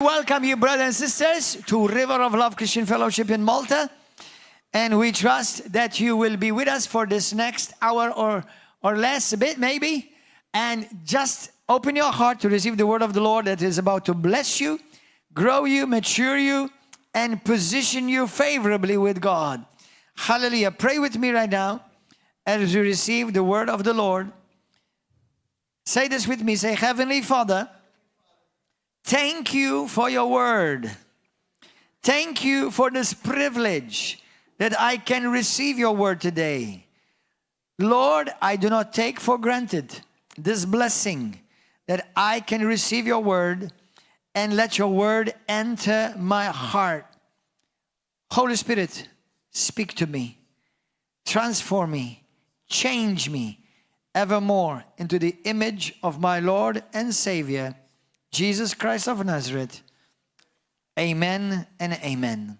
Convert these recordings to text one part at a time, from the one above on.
Welcome you, brothers and sisters, to River of Love Christian Fellowship in Malta. And we trust that you will be with us for this next hour or less, a bit maybe. And just open your heart to receive the word of the Lord that is about to bless you, grow you, mature you, and position you favorably with God. Hallelujah. Pray with me right now as you receive the word of the Lord. Say this with me. Say, Heavenly Father, thank you for your word. Thank you for this privilege that I can receive your word today. Lord, I do not take for granted this blessing that I can receive your word and let your word enter my heart. Holy Spirit, speak to me, transform me, change me evermore into the image of my Lord and Savior, Jesus Christ of Nazareth. Amen and amen.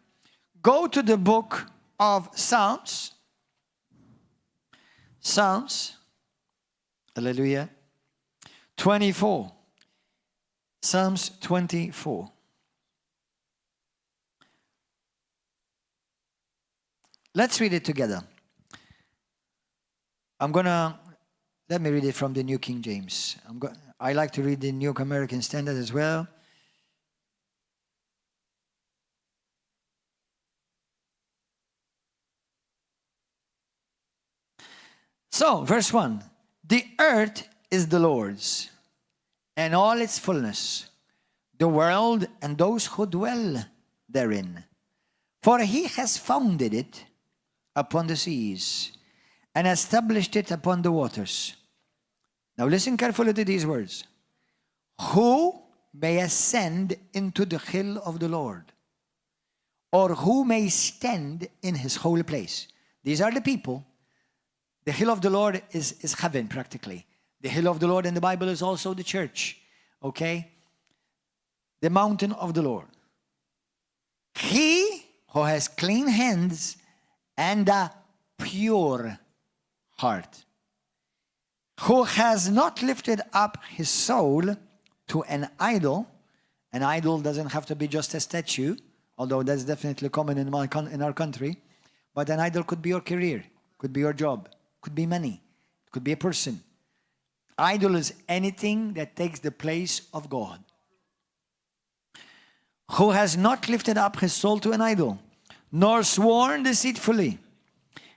Go to the book of Psalms. Psalms. Hallelujah. 24. Psalms 24. Let's read it together. Let me read it from the New King James. I like to read the New American Standard as well. So, verse 1. The earth is the Lord's, and all its fullness, the world and those who dwell therein. For he has founded it upon the seas, and established it upon the waters. Now listen carefully to these words. Who may ascend into the hill of the Lord? Or who may stand in his holy place? These are the people. The hill of the Lord is heaven, practically. The hill of the Lord in the Bible is also the church. Okay? The mountain of the Lord. He who has clean hands and a pure heart, who has not lifted up his soul to an idol. An idol doesn't have to be just a statue, although that's definitely common in our country. But an idol could be your career, could be your job, could be money, could be a person. Idol is anything that takes the place of God. Who has not lifted up his soul to an idol, nor sworn deceitfully.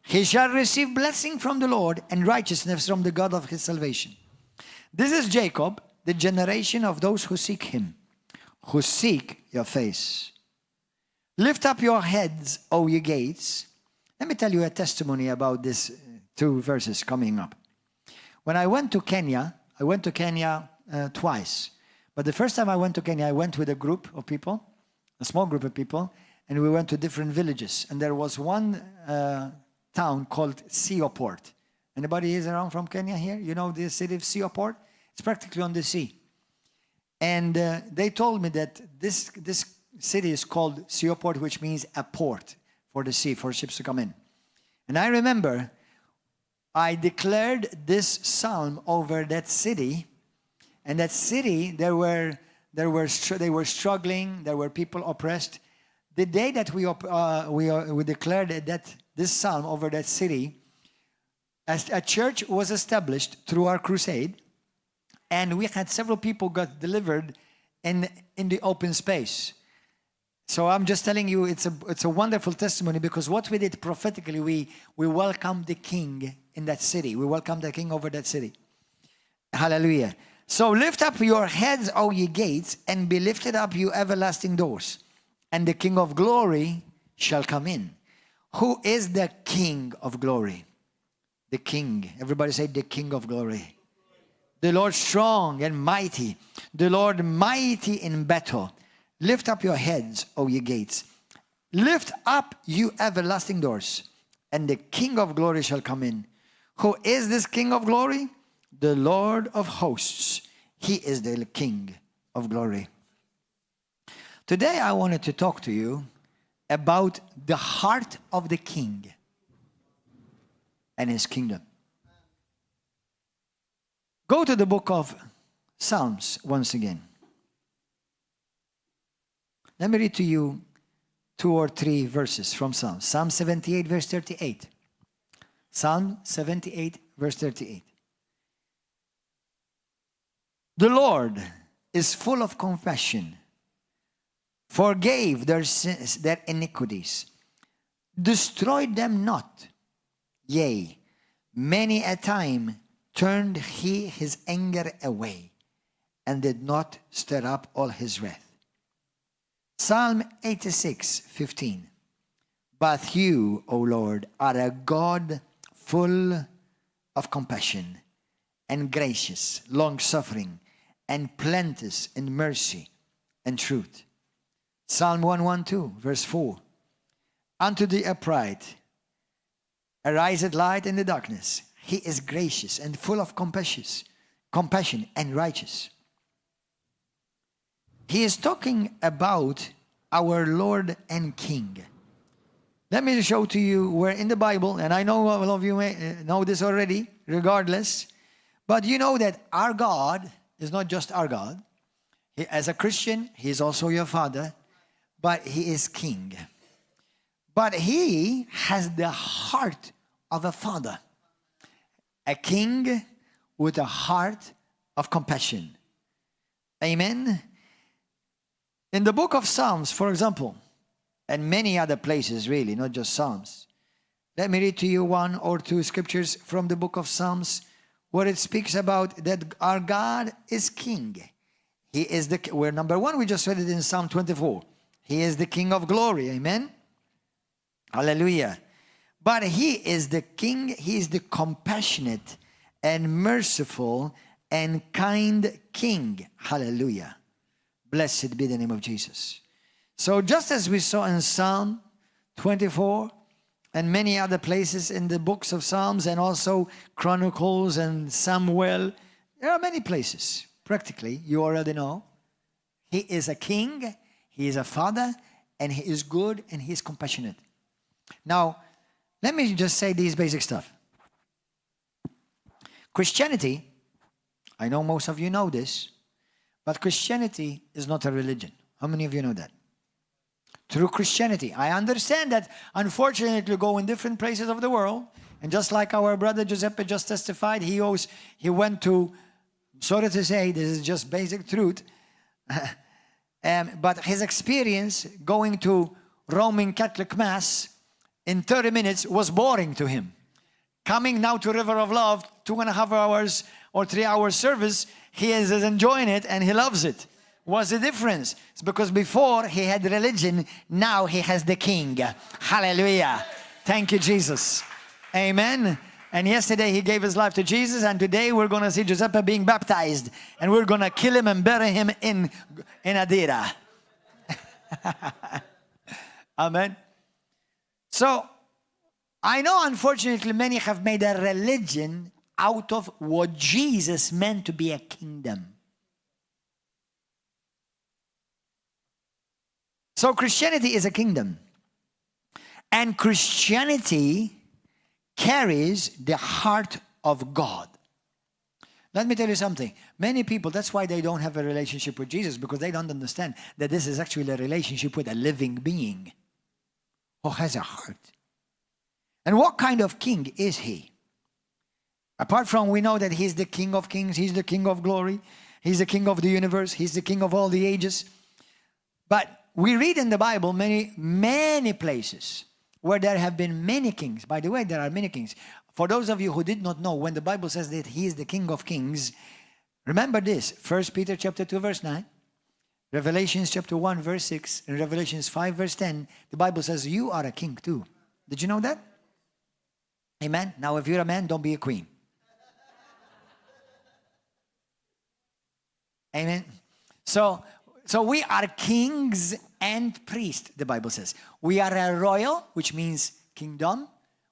He shall receive blessing from the Lord and righteousness from the God of his salvation. This is Jacob, the generation of those who seek him, who seek your face. Lift up your heads, O ye gates. Let me tell you a testimony about these two verses coming up. When I went to Kenya, twice. But the first time I went to Kenya, I went with a group of people, a small group of people, and we went to different villages. And there was one town called Sioport. Anybody is around from Kenya here? You know the city of Sioport? It's practically on the sea. And they told me that this city is called Sioport, which means a port for the sea, for ships to come in. And I remember I declared this psalm over that city. And that city, they were struggling. There were people oppressed. The day that we declared that this psalm over that city, as a church was established through our crusade, and we had several people got delivered in the open space. So I'm just telling you, it's a wonderful testimony, because what we did prophetically, we welcomed the King in that city. We welcomed the King over that city. Hallelujah. So lift up your heads, O ye gates, and be lifted up, you everlasting doors, and the King of glory shall come in. Who is the King of glory? The King. Everybody say, the King of glory. The Lord strong and mighty. The Lord mighty in battle. Lift up your heads, O ye gates. Lift up, you everlasting doors, and the King of glory shall come in. Who is this King of glory? The Lord of hosts. He is the King of glory. Today I wanted to talk to you about the heart of the King and his kingdom. Go to the book of Psalms once again. Let me read to you 2 or 3 verses from Psalm. Psalm 78, verse 38. Psalm 78, verse 38. The Lord is full of compassion, forgave their sins, their iniquities, destroyed them not. Yea, many a time turned he his anger away, and did not stir up all his wrath. Psalm 86, 15. But you, O Lord, are a God full of compassion and gracious, long-suffering, and plenteous in mercy and truth. Psalm 112, verse 4. Unto the upright ariseth light in the darkness. He is gracious and full of compassion and righteous. He is talking about our Lord and King. Let me show to you where in the Bible, and I know all of you may know this already, regardless, but you know that our God is not just our God. As a Christian, He is also your Father, but He is King. But He has the heart of a father, a king with a heart of compassion. Amen? In the book of Psalms, for example, and many other places really, not just Psalms. Let me read to you 1 or 2 scriptures from the book of Psalms where it speaks about that our God is King. He is where number 1, we just read it in Psalm 24. He is the King of glory. Amen? Hallelujah. But He is the King. He is the compassionate and merciful and kind King. Hallelujah. Blessed be the name of Jesus. So just as we saw in Psalm 24 and many other places in the books of Psalms and also Chronicles and Samuel, there are many places. Practically, you already know. He is a king, He is a father, and He is good and He is compassionate. Now, let me just say these basic stuff. Christianity, I know most of you know this, but Christianity is not a religion. How many of you know that? Through Christianity, I understand that unfortunately we go in different places of the world, and just like our brother Giuseppe just testified, he went to, sorry to say, this is just basic truth, but his experience going to Roman Catholic Mass in 30 minutes was boring to him. Coming now to River of Love, 2.5 hours or 3 hours service, he is enjoying it and he loves it. What's the difference? It's because before he had religion, now he has the King. Hallelujah. Thank you, Jesus. Amen. And yesterday he gave his life to Jesus, and today we're going to see Giuseppe being baptized, and we're going to kill him and bury him in Adira. Amen. So, I know unfortunately many have made a religion out of what Jesus meant to be a kingdom. So Christianity is a kingdom. And Christianity carries the heart of God. Let me tell you something. Many people, that's why they don't have a relationship with Jesus, because they don't understand that this is actually a relationship with a living being who has a heart. And what kind of king is He? Apart from we know that He's the King of kings, He's the King of glory, He's the King of the universe, He's the King of all the ages. But we read in the Bible many places where there have been many kings. By the way, there are many kings. For those of you who did not know, when the Bible says that He is the King of kings, remember this, 1 Peter chapter 2, verse 9, Revelations chapter 1, verse 6, and Revelations 5, verse 10, the Bible says you are a king too. Did you know that? Amen? Now, if you're a man, don't be a queen. Amen? So we are kings and priests, the Bible says. We are a royal, which means kingdom.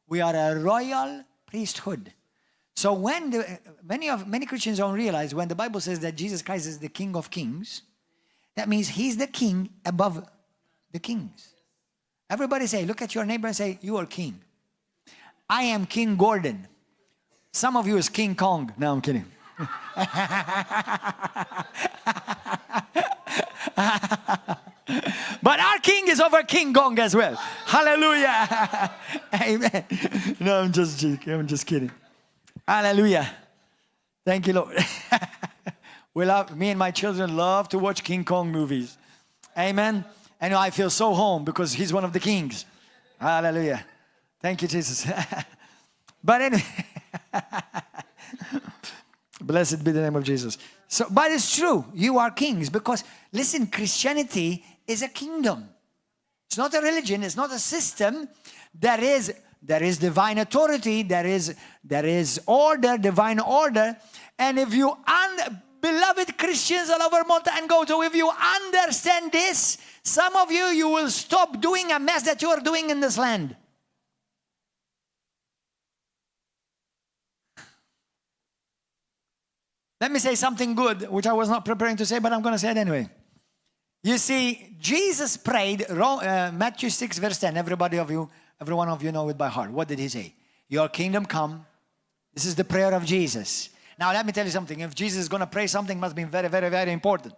We are a royal priesthood. So when many Christians don't realize when the Bible says that Jesus Christ is the King of kings, that means He's the king above the kings. Everybody say, look at your neighbor and say, you are king. I am King Gordon. Some of you is King Kong. No, I'm kidding. But our king is over King Kong as well. Hallelujah. Amen. No, I'm just joking. I'm just kidding. Hallelujah. Thank you, Lord. Me and my children love to watch King Kong movies. Amen. And I feel so home because he's one of the kings. Hallelujah. Thank you, Jesus. But anyway, blessed be the name of Jesus. So, but it's true. You are kings because, listen, Christianity is a kingdom. It's not a religion. It's not a system. There is divine authority. There is order, divine order. And if you, beloved Christians all over Malta and Gozo, if you understand this, some of you will stop doing a mess that you are doing in this land. Let me say something good, which I was not preparing to say, but I'm going to say it anyway. You see, Jesus prayed, Matthew 6, verse 10. Every one of you know it by heart. What did he say? Your kingdom come. This is the prayer of Jesus. Now, let me tell you something. If Jesus is going to pray, something must be very, very, very important.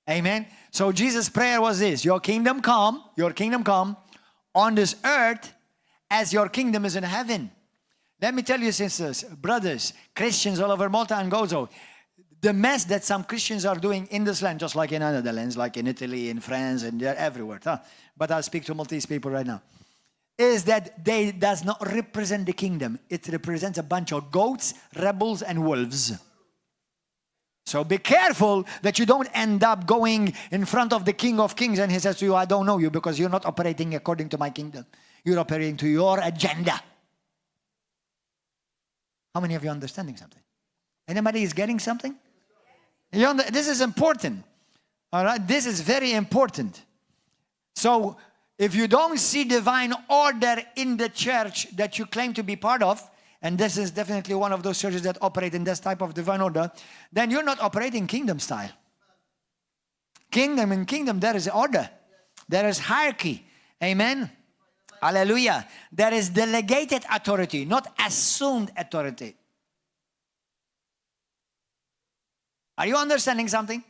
Amen? So Jesus' prayer was this. Your kingdom come on this earth as your kingdom is in heaven. Let me tell you, sisters, brothers, Christians all over Malta and Gozo, the mess that some Christians are doing in this land, just like in the Netherlands, like in Italy, in France, and they're everywhere. But I'll speak to Maltese people right now. Is that they does not represent the kingdom. It represents a bunch of goats, rebels, and wolves. So be careful that you don't end up going in front of the King of Kings and he says to you, I don't know you because you're not operating according to my kingdom. You're operating to your agenda. How many of you are understanding something? Anybody is getting something? This is important. All right? This is very important. So if you don't see divine order in the church that you claim to be part of, and this is definitely one of those churches that operate in this type of divine order, then you're not operating kingdom style. In kingdom, there is order. There is hierarchy. Amen? Hallelujah. There is delegated authority, not assumed authority. Are you understanding something?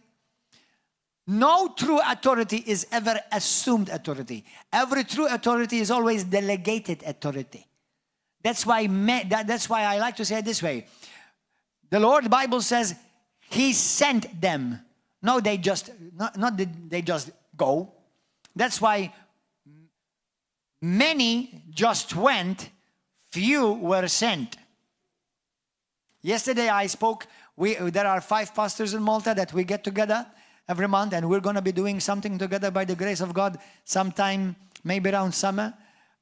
No true authority is ever assumed authority. Every true authority is always delegated authority. That's why I like to say it this way. The Lord Bible says He sent them. No, they just go. That's why many just went, few were sent. Yesterday I spoke. There are 5 pastors in Malta that we get together every month, and we're going to be doing something together by the grace of God sometime, maybe around summer.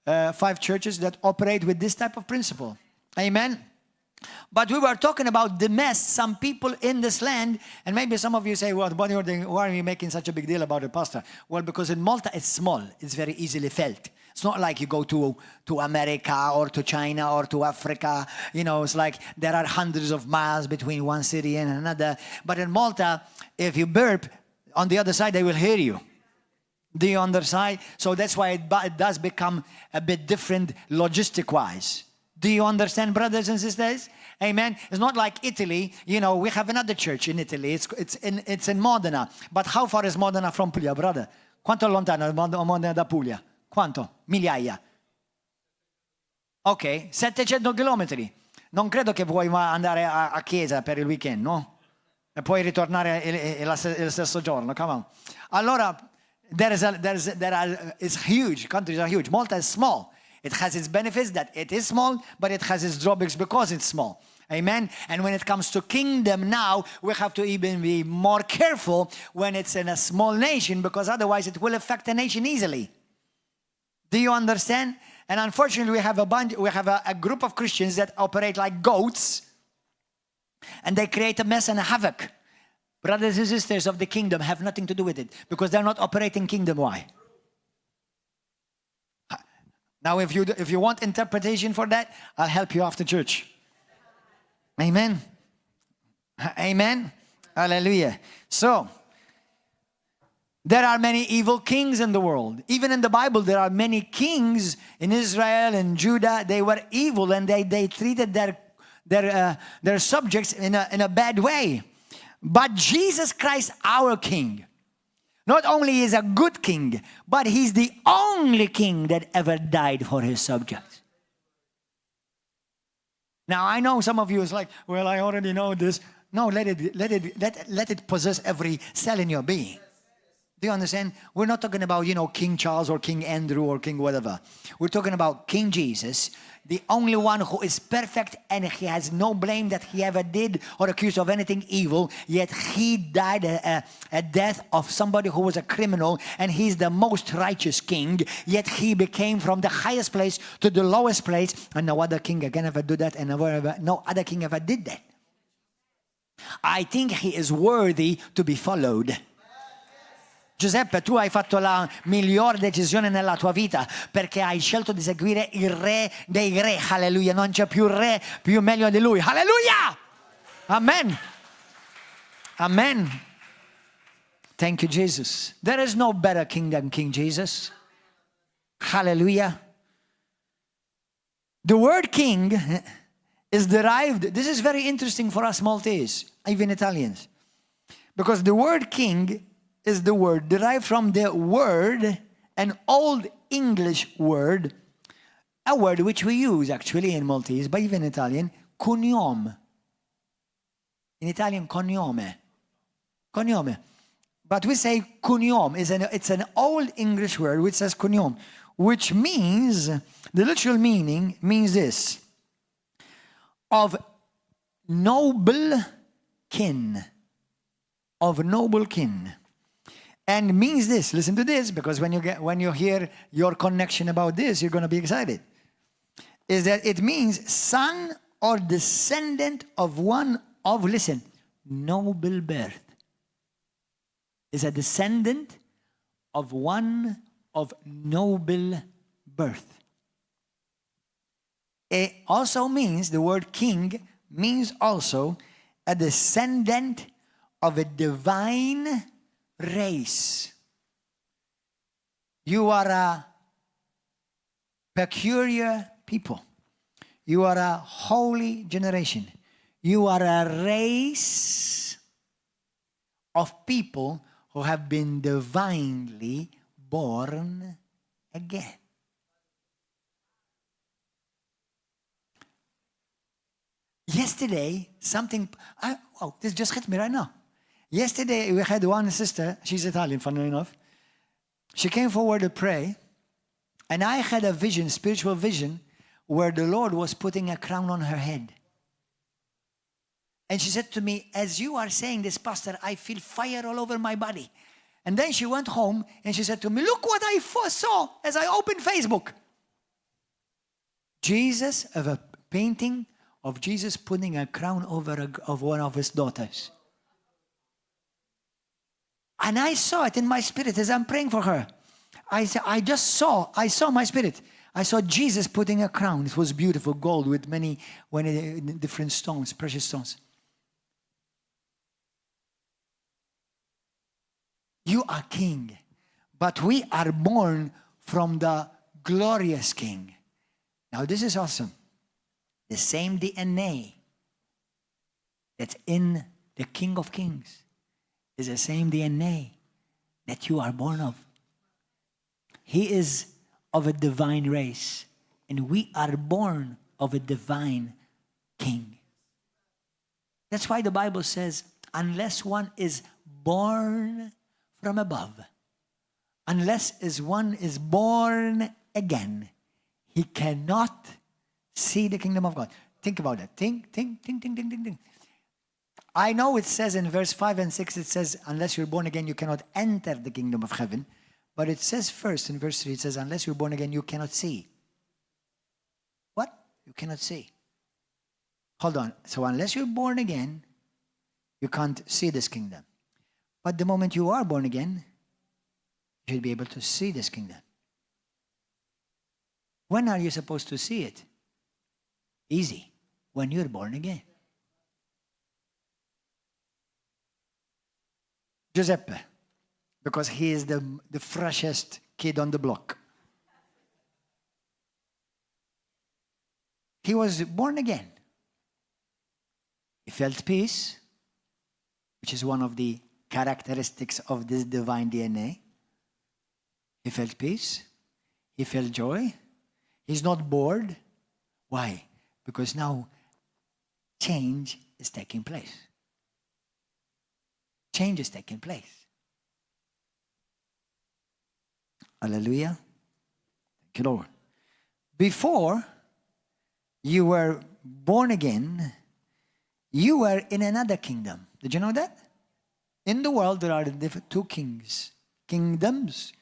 5 churches that operate with this type of principle. Amen. But we were talking about the mess some people in this land, and maybe some of you say, well, why are you making such a big deal about it, Pastor? Well, because in Malta it's small. It's very easily felt. It's not like you go to America or to China or to Africa. You know, it's like there are hundreds of miles between one city and another. But in Malta, if you burp, on the other side, they will hear you. Do you understand? So that's why it does become a bit different logistic-wise. Do you understand, brothers and sisters? Amen. It's not like Italy. You know, we have another church in Italy. It's in Modena. But how far is Modena from Puglia, brother? Quanto lontano è Modena da Puglia? Quanto? Migliaia. Ok, 700 chilometri. Non credo che puoi andare a chiesa per il weekend, no? E poi ritornare il stesso giorno. Come on. Allora, it's huge. Countries are huge. Malta is small. It has its benefits that it is small, but it has its drawbacks because it's small. Amen. And when it comes to kingdom now, we have to even be more careful when it's in a small nation, because otherwise it will affect the nation easily. Do you understand? And unfortunately, we have a group of Christians that operate like goats, and they create a mess and a havoc. Brothers and sisters of the kingdom have nothing to do with it, because they're not operating kingdom. Why? Now, if you want interpretation for that, I'll help you after church. Amen. Amen. Hallelujah. So, there are many evil kings in the world. Even in the Bible, there are many kings in Israel and Judah. They were evil, and they treated their subjects in a bad way. But Jesus Christ, our King, Not only is a good king, but he's the only king that ever died for his subjects. Now I know some of you is like, well, I already know this. No, let it possess every cell in your being. Do you understand? We're not talking about, King Charles or King Andrew or King whatever. We're talking about King Jesus, the only one who is perfect and he has no blame that he ever did or accused of anything evil, yet he died a death of somebody who was a criminal, and he's the most righteous king, yet he became from the highest place to the lowest place, and no other king can ever do that, and no other king ever did that. I think he is worthy to be followed. Giuseppe, tu hai fatto la miglior decisione nella tua vita perché hai scelto di seguire il re dei re. Alleluia, non c'è più re più meglio di lui. Alleluia! Amen. Amen. Thank you, Jesus. There is no better king than King Jesus. Hallelujah. The word king is derived, this is very interesting for us Maltese, even Italians, because the word king is the word derived from the word, an Old English word, a word which we use actually in Maltese, but even Italian, cognome. In Italian, cognome. Cognome. But we say cognome. It's an Old English word which says cognome, which means, the literal meaning means this: of noble kin. Of noble kin. And means this, listen to this, because when you hear your connection about this, you're going to be excited. Is that it means son or descendant of one of, listen, noble birth. Is a descendant of one of noble birth. It also means, the word king means also a descendant of a divine race. You are a peculiar people. You are a holy generation. You are a race of people who have been divinely born again. Yesterday, this just hit me right now. Yesterday, we had one sister, she's Italian, funnily enough. She came forward to pray, and I had a vision, spiritual vision, where the Lord was putting a crown on her head. And she said to me, as you are saying this, Pastor, I feel fire all over my body. And then she went home, and she said to me, look what I saw as I opened Facebook. Jesus, of a painting of Jesus putting a crown over of one of his daughters. And I saw it in my spirit as I'm praying for her. I saw my spirit. I saw Jesus putting a crown. It was beautiful, gold with many different stones, precious stones. You are king, but we are born from the glorious king. Now this is awesome. The same DNA that's in the King of Kings is the same DNA that you are born of. He is of a divine race, and we are born of a divine king. That's why the Bible says, unless one is born from above, unless one is born again, he cannot see the kingdom of God. Think about that. Think. I know it says in verse 5 and 6, it says, unless you're born again, you cannot enter the kingdom of heaven. But it says first in verse 3, it says, unless you're born again, you cannot see. What? You cannot see. Hold on. So unless you're born again, you can't see this kingdom. But the moment you are born again, you should be able to see this kingdom. When are you supposed to see it? Easy. When you're born again. Giuseppe, because he is the freshest kid on the block. He was born again. He felt peace, which is one of the characteristics of this divine DNA. He felt peace. He felt joy. He's not bored. Why? Because now change is taking place. Change is taking place. Hallelujah. Thank you, Lord. Before you were born again, you were in another kingdom. Did you know that? In the world, there are two kingdoms.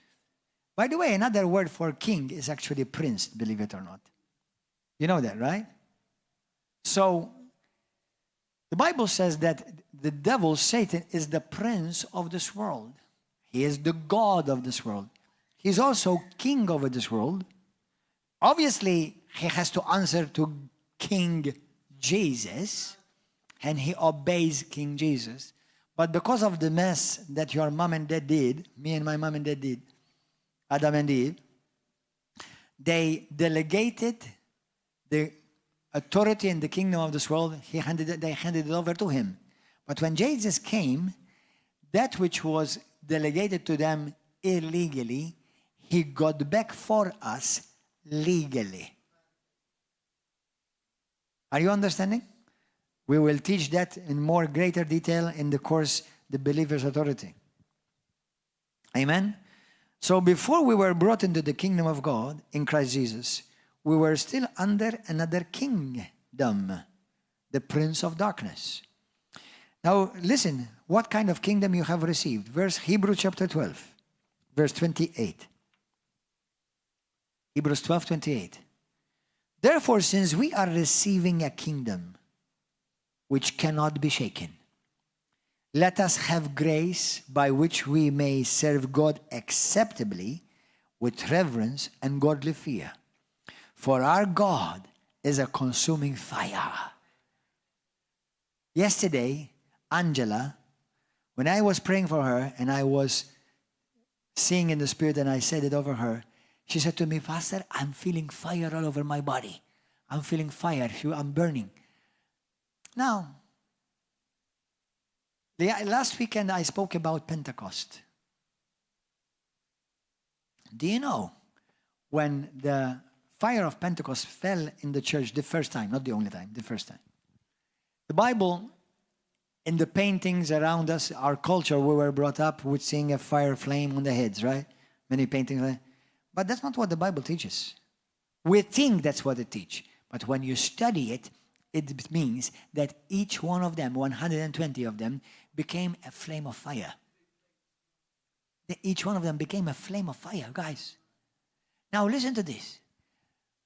By the way, another word for king is actually prince, believe it or not. You know that, right? So, the Bible says that the devil, Satan, is the prince of this world. He is the god of this world. He's also king over this world. Obviously, he has to answer to King Jesus, and he obeys King Jesus. But because of the mess that your mom and dad did, me and my mom and dad did, Adam and Eve, they delegated the authority in the kingdom of this world. They handed it over to him. But when Jesus came, that which was delegated to them illegally, he got back for us legally. Are you understanding? We will teach that in more greater detail in the course, The Believer's Authority. Amen? So before we were brought into the kingdom of God in Christ Jesus, we were still under another kingdom, the prince of darkness. Now listen, what kind of kingdom you have received. Hebrews chapter 12, verse 28. Hebrews 12:28. Therefore, since we are receiving a kingdom which cannot be shaken, let us have grace by which we may serve God acceptably with reverence and godly fear. For our God is a consuming fire. Yesterday, Angela, when I was praying for her and I was seeing in the Spirit and I said it over her, she said to me, Pastor, I'm feeling fire all over my body. I'm feeling fire. I'm burning. Now, last weekend I spoke about Pentecost. Do you know when the fire of Pentecost fell in the church the first time, not the only time, the first time? The Bible, in the paintings around us, our culture, we were brought up with seeing a fire flame on the heads, right? Many paintings. But that's not what the Bible teaches. We think that's what it teaches. But when you study it, it means that each one of them, 120 of them, became a flame of fire. Each one of them became a flame of fire, guys. Now listen to this.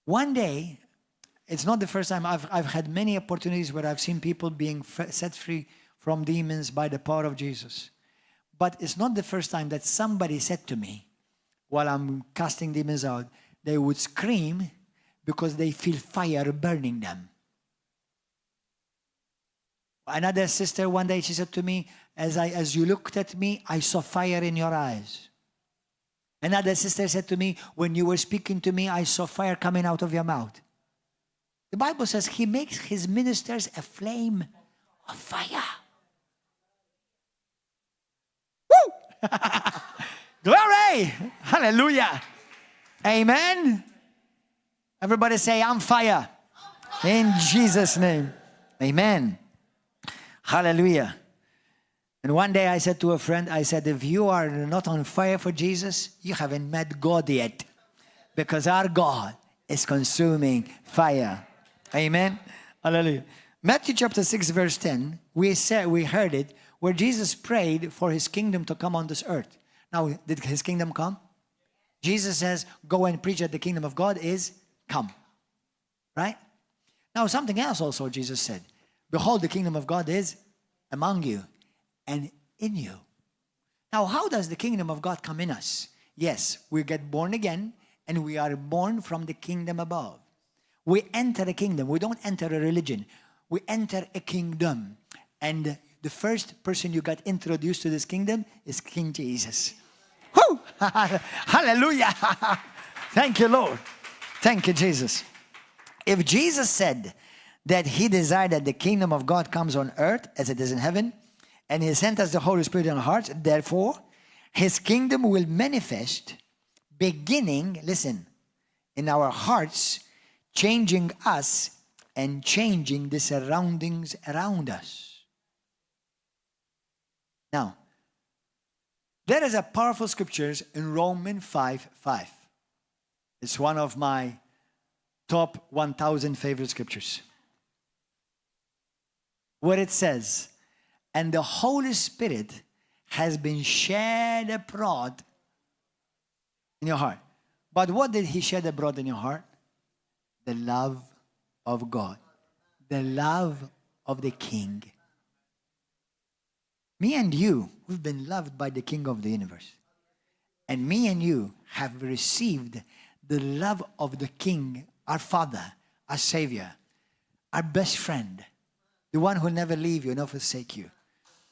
One day, it's not the first time, I've had many opportunities where I've seen people being set free from demons by the power of Jesus. But it's not the first time that somebody said to me, while I'm casting demons out, they would scream because they feel fire burning them. Another sister, one day she said to me, as you looked at me, I saw fire in your eyes. Another sister said to me, when you were speaking to me, I saw fire coming out of your mouth. The Bible says he makes his ministers a flame of fire. Woo! Glory! Hallelujah! Amen? Everybody say, I'm fire. In Jesus' name. Amen. Hallelujah. And one day I said to a friend, I said, if you are not on fire for Jesus, you haven't met God yet. Because our God is consuming fire. Amen. Hallelujah. Matthew chapter 6 verse 10, we heard it, where Jesus prayed for his kingdom to come on this earth. Now, did his kingdom come? Jesus says, go and preach that the kingdom of God is come. Right? Now, something else also Jesus said. Behold, the kingdom of God is among you and in you. Now, how does the kingdom of God come in us? Yes, we get born again and we are born from the kingdom above. We enter a kingdom. We don't enter a religion. We enter a kingdom. And the first person you got introduced to this kingdom is King Jesus. Woo! Hallelujah! Thank you, Lord. Thank you, Jesus. If Jesus said that he desired that the kingdom of God comes on earth as it is in heaven, And he sent us the Holy Spirit in our hearts. Therefore, his kingdom will manifest beginning, listen, in our hearts, changing us and changing the surroundings around us. Now, there is a powerful scriptures in Romans 5:5. It's one of my top 1,000 favorite scriptures. Where it says, and the Holy Spirit has been shed abroad in your heart. But what did he shed abroad in your heart? The love of God. The love of the King. Me and you, we've been loved by the King of the universe. And me and you have received the love of the King, our Father, our Savior, our best friend, the one who will never leave you, nor forsake you.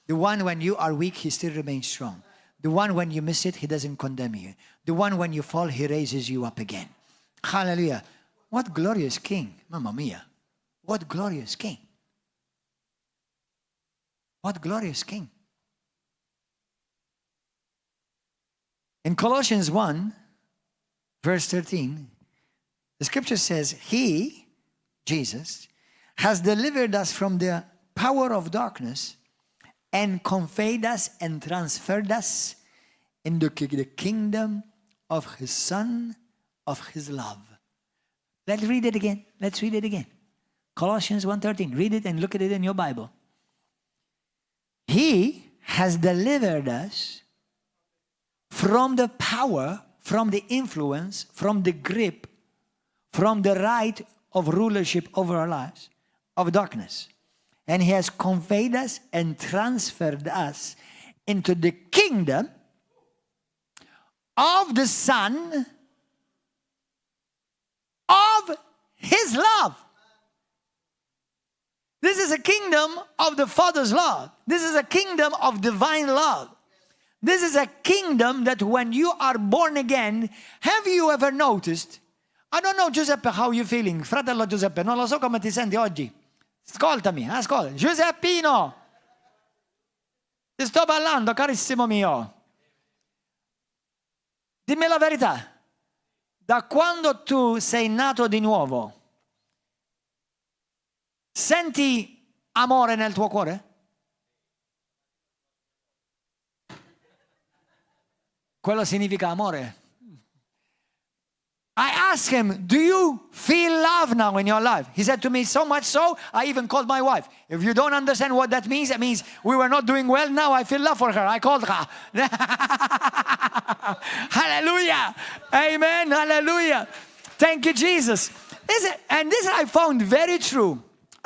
The one when you are weak, he still remains strong. The one when you miss it, he doesn't condemn you. The one when you fall, he raises you up again. Hallelujah. What glorious King. Mamma mia. What glorious King. What glorious King. In Colossians 1, verse 13, the scripture says, he, Jesus, has delivered us from the power of darkness and conveyed us and transferred us into the kingdom of his Son, of his love. Let's read it again. Let's read it again. Colossians 1:13. Read it and look at it in your Bible. He has delivered us from the power, from the influence, from the grip, from the right of rulership over our lives, of darkness. And he has conveyed us and transferred us into the kingdom of the Son of his love. This is a kingdom of the Father's love. This is a kingdom of divine love. This is a kingdom that when you are born again, have you ever noticed? I don't know, Giuseppe, how you feeling? Fratello Giuseppe, non lo so come ti senti oggi. Ascoltami, ascolta. Giuseppino, ti sto parlando, carissimo mio. Dimmi la verità. Da quando tu sei nato di nuovo, senti amore nel tuo cuore? Quello significa amore. I asked him, do you feel love now in your life? He said to me, so much so, I even called my wife. If you don't understand what that means, it means we were not doing well. Now I feel love for her. I called her. Hallelujah. Amen. Hallelujah. Thank you, Jesus. And this I found very true.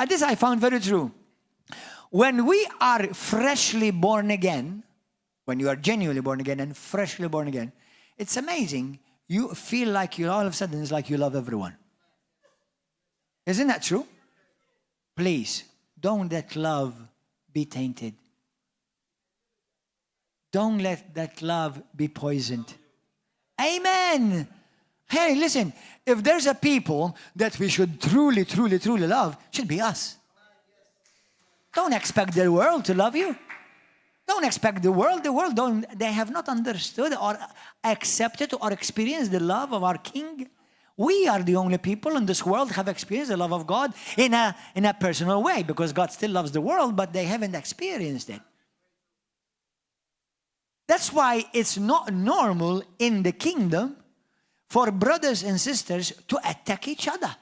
This I found very true. When we are freshly born again, when you are genuinely born again and freshly born again, it's amazing. You feel like you all of a sudden, it's like you love everyone. Isn't that true? Please, don't let love be tainted. Don't let that love be poisoned. Amen. Hey, listen, if there's a people that we should truly, truly, truly love, it should be us. Don't expect the world to love you. Don't expect the world. The world they have not understood or accepted or experienced the love of our King. We are the only people in this world have experienced the love of God in a personal way, because God still loves the world, but they haven't experienced it. That's why it's not normal in the kingdom for brothers and sisters to attack each other.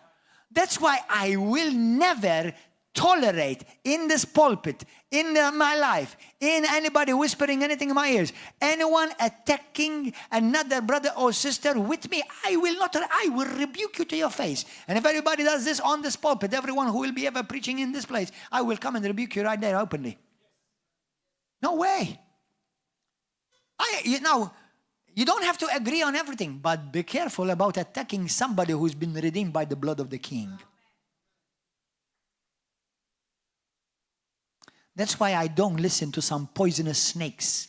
That's why I will never tolerate in this pulpit, in my life, in anybody whispering anything in my ears, anyone attacking another brother or sister with me, I will rebuke you to your face. And if everybody does this on this pulpit, everyone who will be ever preaching in this place, I will come and rebuke you right there openly. No way. You don't have to agree on everything, but be careful about attacking somebody who's been redeemed by the blood of the King. That's why I don't listen to some poisonous snakes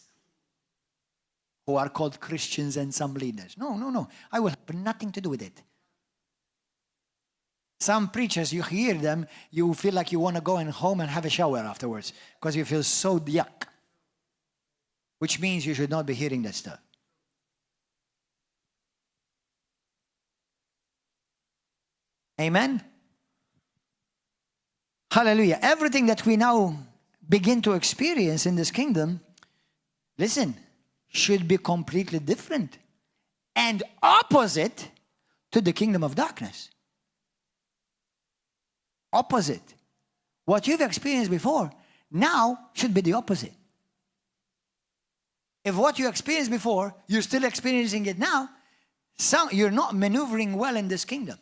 who are called Christians and some leaders. No. I will have nothing to do with it. Some preachers, you hear them, you feel like you want to go home and have a shower afterwards because you feel so yuck. which means you should not be hearing that stuff. Amen? Hallelujah. Everything that we now begin to experience in this kingdom, listen, should be completely different and opposite to the kingdom of darkness. Opposite. What you've experienced before now should be the opposite. If what you experienced before, you're still experiencing it now, you're not maneuvering well in this kingdom.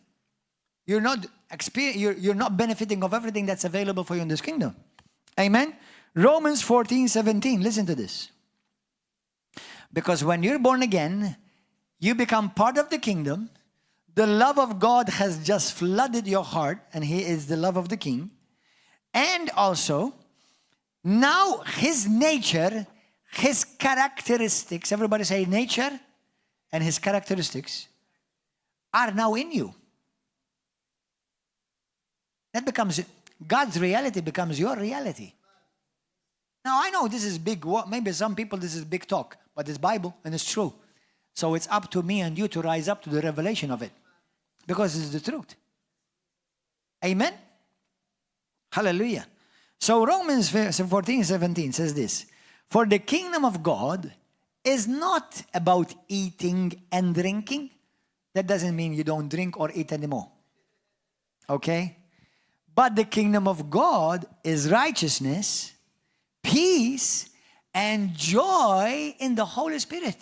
You're not benefiting of everything that's available for you in this kingdom. Amen? Romans 14:17. Listen to this. Because when you're born again, you become part of the kingdom. The love of God has just flooded your heart, and He is the love of the King. And also, now His nature, His characteristics, everybody say nature and His characteristics, are now in you. That becomes, God's reality becomes your reality. Now, I know this is big, maybe some people this is big talk, but it's Bible and it's true. So it's up to me and you to rise up to the revelation of it, because it's the truth. Amen? Hallelujah. So Romans 14:17 says this, for the kingdom of God is not about eating and drinking. That doesn't mean you don't drink or eat anymore. Okay? But the kingdom of God is righteousness, peace, and joy in the Holy Spirit.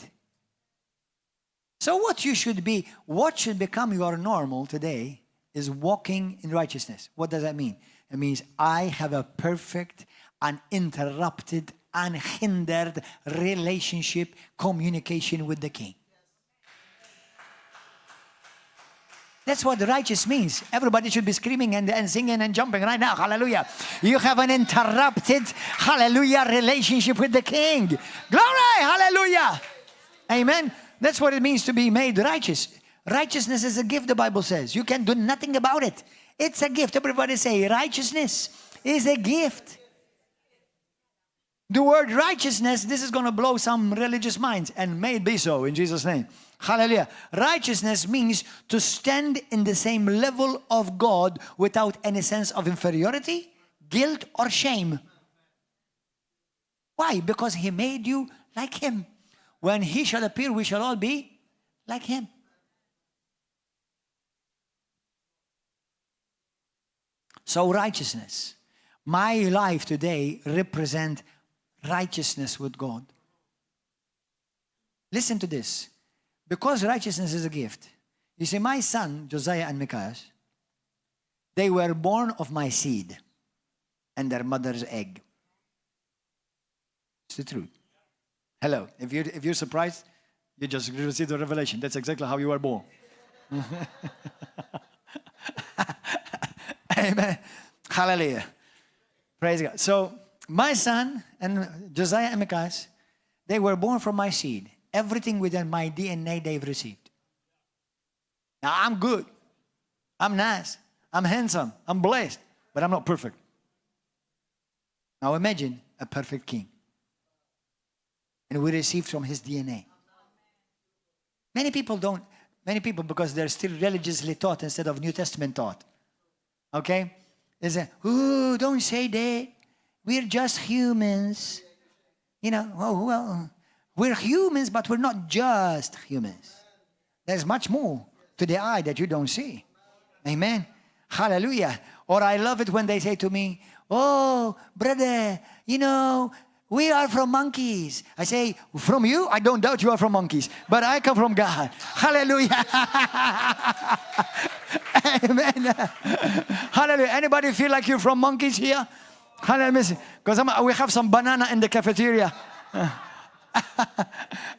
So what should become your normal today is walking in righteousness. What does that mean? It means I have a perfect, uninterrupted, unhindered relationship, communication with the King. That's what righteous means. Everybody should be screaming and singing and jumping right now. Hallelujah. You have an interrupted, hallelujah, relationship with the King. Glory, hallelujah. Amen. That's what it means to be made righteous. Righteousness is a gift, the Bible says. You can do nothing about it. It's a gift. Everybody say, righteousness is a gift. The word righteousness, this is going to blow some religious minds, and may it be so in Jesus' name. Hallelujah. Righteousness means to stand in the same level of God without any sense of inferiority, guilt, or shame. Why? Because He made you like Him. When He shall appear, we shall all be like Him. So righteousness. My life today represents righteousness with God. Listen to this. Because righteousness is a gift. You see, my son, Josiah and Micaiah, they were born of my seed and their mother's egg. It's the truth. Hello. If you're surprised, you just received the revelation. That's exactly how you were born. Amen. Hallelujah. Praise God. So, my son and Josiah and Micaiah, they were born from my seed. Everything within my DNA they've received. Now, I'm good. I'm nice. I'm handsome. I'm blessed. But I'm not perfect. Now, imagine a perfect king. And we received from his DNA. Many people because they're still religiously taught instead of New Testament taught. Okay? They say, ooh, don't say that. We're just humans. You know, well, we're humans, but we're not just humans. There's much more to the eye that you don't see. Amen. Hallelujah. Or I love it when they say to me, oh, brother, you know, we are from monkeys. I say, from you? I don't doubt you are from monkeys, but I come from God. Hallelujah. Amen. Hallelujah. Anybody feel like you're from monkeys here? Hallelujah. Because we have some banana in the cafeteria.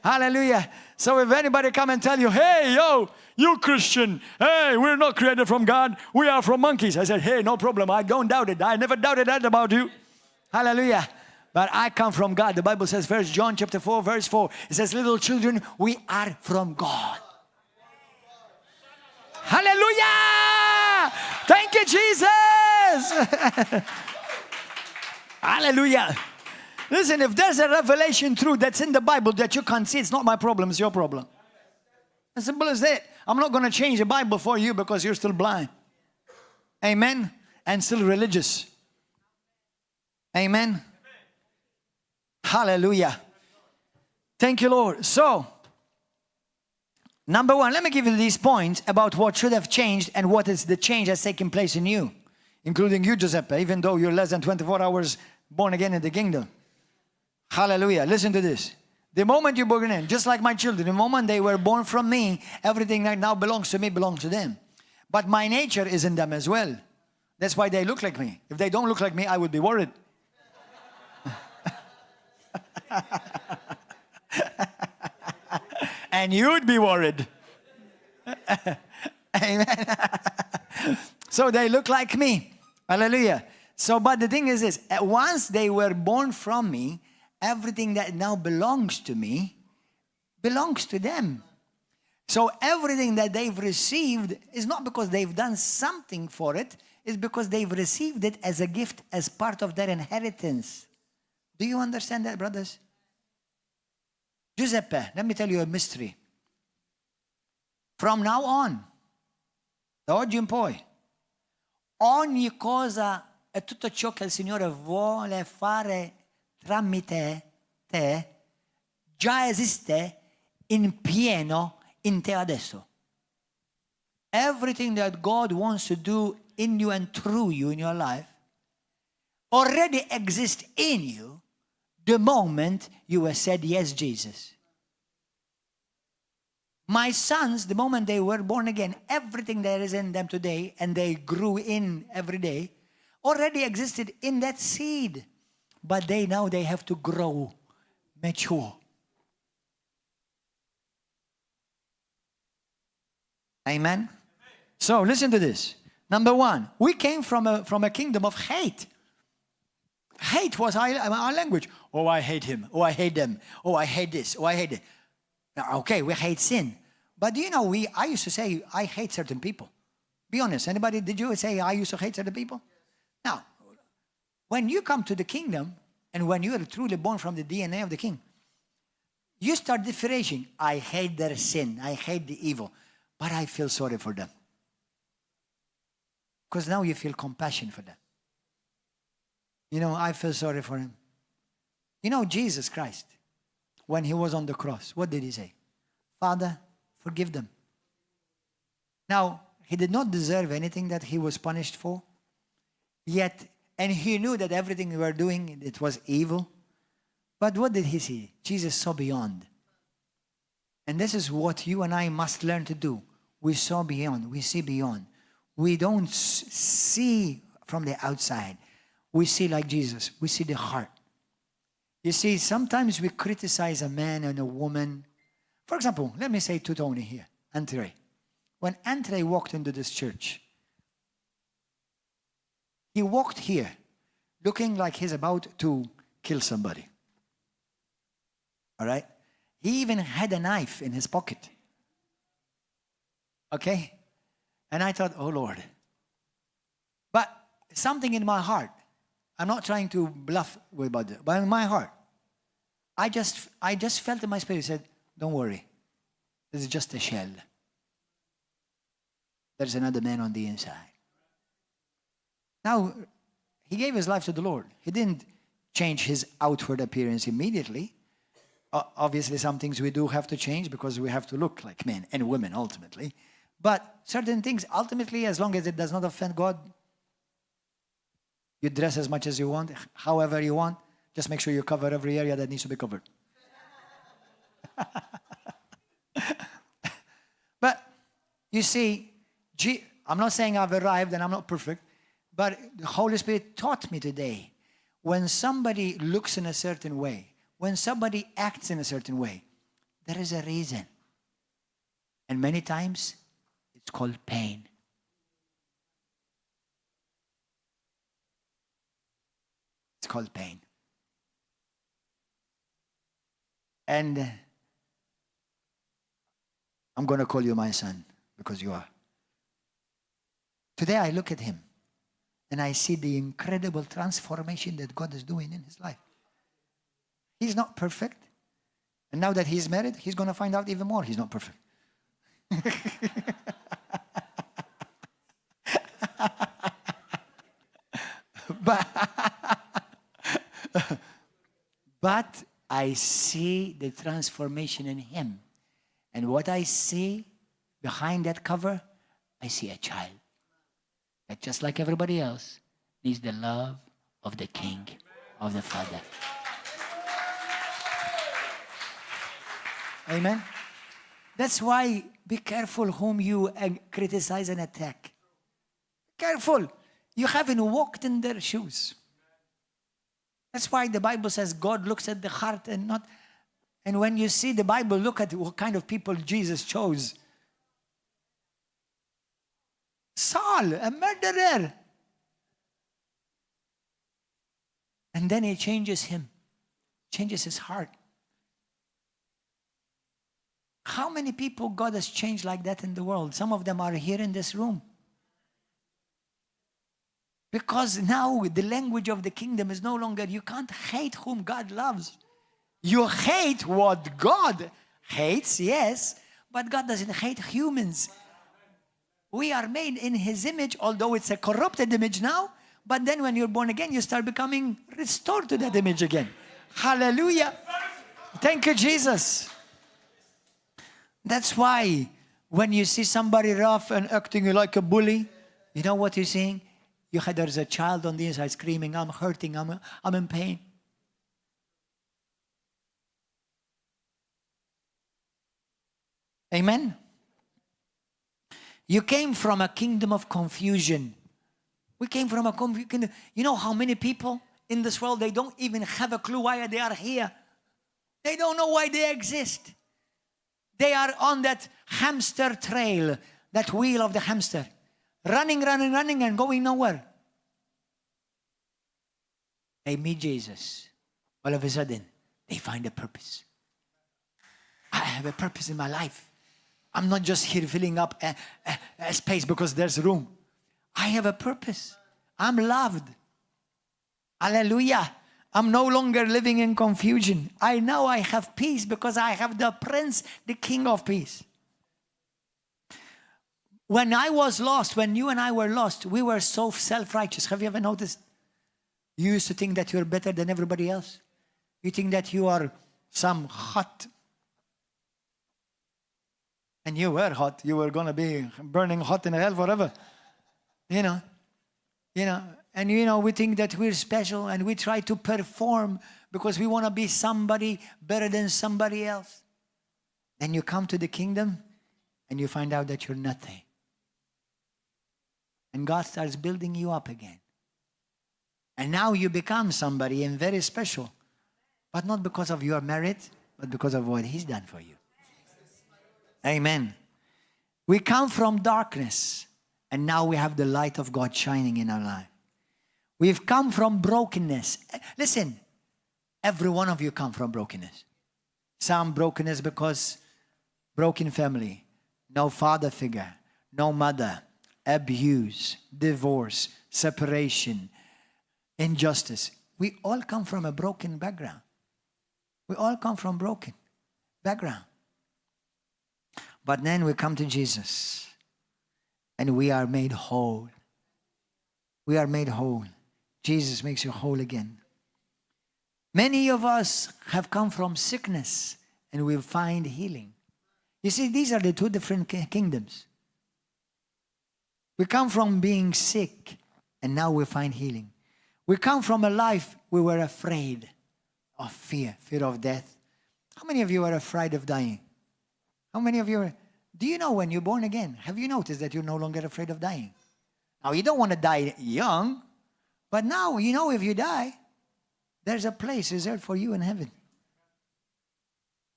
Hallelujah. So if anybody come and tell you, hey, yo, you Christian, hey, we're not created from God, we are from monkeys. I said, hey, no problem. I don't doubt it. I never doubted that about you. Hallelujah. But I come from God. The Bible says, 1 John chapter 4, verse 4, it says, little children, we are from God. Hallelujah. Thank you, Jesus. Hallelujah. Listen, if there's a revelation truth that's in the Bible that you can't see, it's not my problem, it's your problem. As simple as that. I'm not going to change the Bible for you because you're still blind. Amen? And still religious. Amen? Hallelujah. Thank you, Lord. So, number one, let me give you these points about what should have changed and what is the change that's taking place in you, including you, Giuseppe, even though you're less than 24 hours born again in the kingdom. Hallelujah. Listen to this. The moment you're born in, just like my children, the moment they were born from me, everything that now belongs to me belongs to them. But my nature is in them as well. That's why they look like me. If they don't look like me, I would be worried. And you'd be worried. Amen. So they look like me. Hallelujah. So, but the thing is this, once they were born from me, everything that now belongs to me belongs to them. So everything that they've received is not because they've done something for it, it's because they've received it as a gift, as part of their inheritance. Do you understand that, brothers? Giuseppe, let me tell you a mystery. From now on, da oggi in poi, ogni cosa e tutto ciò che il Signore vuole fare tramite te già esiste in pieno in te adesso. Everything that God wants to do in you and through you in your life already exists in you the moment you have said, yes, Jesus. My sons, the moment they were born again, everything that is in them today, and they grew in every day, already existed in that seed. But now they have to grow, mature. Amen? So listen to this. Number one, we came from a kingdom of hate. Hate was our language. Oh, I hate him. Oh, I hate them. Oh, I hate this. Oh, I hate it. Okay, we hate sin. But do you know, I used to say, I hate certain people. Be honest. Anybody, did you say, I used to hate certain people? Now, when you come to the kingdom, and when you are truly born from the DNA of the king, you start differentiating. I hate their sin. I hate the evil. But I feel sorry for them. Because now you feel compassion for them. You know, I feel sorry for him. You know, Jesus Christ, when he was on the cross, what did he say? Father, forgive them. Now, he did not deserve anything that he was punished for. Yet, and he knew that everything we were doing, it was evil. But what did he see? Jesus saw beyond. And this is what you and I must learn to do. We saw beyond. We see beyond. We don't see from the outside. We see like Jesus. We see the heart. You see, sometimes we criticize a man and a woman. For example, let me say to Tony here, Andre. When Andre walked into this church, he walked here looking like he's about to kill somebody. All right? He even had a knife in his pocket. Okay? And I thought, oh Lord. But something in my heart, I'm not trying to bluff about it, but in my heart, I just felt in my spirit, said, don't worry. This is just a shell. There's another man on the inside. Now, he gave his life to the Lord. He didn't change his outward appearance immediately. Obviously, some things we do have to change because we have to look like men and women ultimately. But certain things, ultimately, as long as it does not offend God, you dress as much as you want, however you want. Just make sure you cover every area that needs to be covered. But you see, I'm not saying I've arrived and I'm not perfect, but the Holy Spirit taught me today, when somebody looks in a certain way, when somebody acts in a certain way, there is a reason. And many times, it's called pain. It's called pain. And I'm going to call you my son, because you are. Today I look at him, and I see the incredible transformation that God is doing in his life. He's not perfect. And now that he's married, he's going to find out even more he's not perfect. But I see the transformation in him. And what I see behind that cover, I see a child that, just like everybody else, needs the love of the King, of the Father. Amen? That's why be careful whom you criticize and attack. Careful. You haven't walked in their shoes. That's why the Bible says God looks at the heart and not... And when you see the Bible, look at what kind of people Jesus chose. Saul, a murderer. And then he changes him, changes his heart. How many people God has changed like that in the world? Some of them are here in this room. Because now the language of the kingdom is no longer, you can't hate whom God loves. You hate what God hates, yes, but God doesn't hate humans. We are made in his image, although it's a corrupted image now, but then when you're born again, you start becoming restored to that image again. Hallelujah. Thank you, Jesus. That's why when you see somebody rough and acting like a bully, you know what you're seeing? There's a child on the inside screaming, I'm hurting, I'm in pain. Amen? You came from a kingdom of confusion. We came from a kingdom. You know how many people in this world, they don't even have a clue why they are here. They don't know why they exist. They are on that hamster trail, that wheel of the hamster. Running and going nowhere. They meet Jesus. All of a sudden, they find a purpose. I have a purpose in my life. I'm not just here filling up a space because there's room. I have a purpose. I'm loved. Hallelujah. I'm no longer living in confusion. I know I have peace because I have the Prince, the King of Peace. When I was lost, when you and I were lost, we were so self-righteous. Have you ever noticed? You used to think that you're better than everybody else. You think that you are some hot. And you were hot. You were going to be burning hot in hell forever. You know. And we think that we're special and we try to perform because we want to be somebody better than somebody else. Then you come to the kingdom and you find out that you're nothing. And God starts building you up again. And now you become somebody and very special. But not because of your merit, but because of what he's done for you. Amen. We come from darkness, and now we have the light of God shining in our life. We've come from brokenness. Listen, every one of you come from brokenness. Some brokenness because broken family, no father figure, no mother, abuse, divorce, separation, injustice. We all come from a broken background. We all come from broken background. But then we come to Jesus and we are made whole. We are made whole. Jesus makes you whole again. Many of us have come from sickness and we find healing. You see, these are the two different kingdoms. We come from being sick and now we find healing. We come from a life we were afraid of fear of death. How many of you are afraid of dying? How many of you are? Do you know when you're born again, have you noticed that you're no longer afraid of dying? Now, you don't want to die young, but now, if you die, there's a place reserved for you in heaven.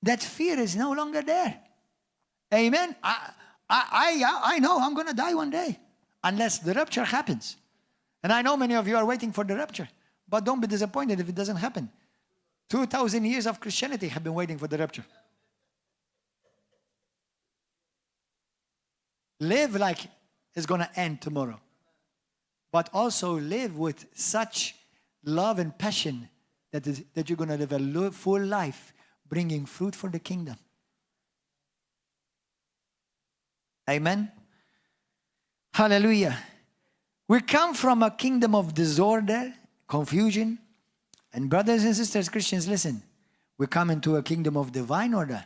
That fear is no longer there. Amen? I know I'm going to die one day, unless the rapture happens. And I know many of you are waiting for the rapture, but don't be disappointed if it doesn't happen. 2,000 years of Christianity have been waiting for the rapture. Live like it's going to end tomorrow. But also live with such love and passion that you're going to live a full life bringing fruit for the kingdom. Amen? Hallelujah. We come from a kingdom of disorder, confusion. And brothers and sisters, Christians, listen. We come into a kingdom of divine order.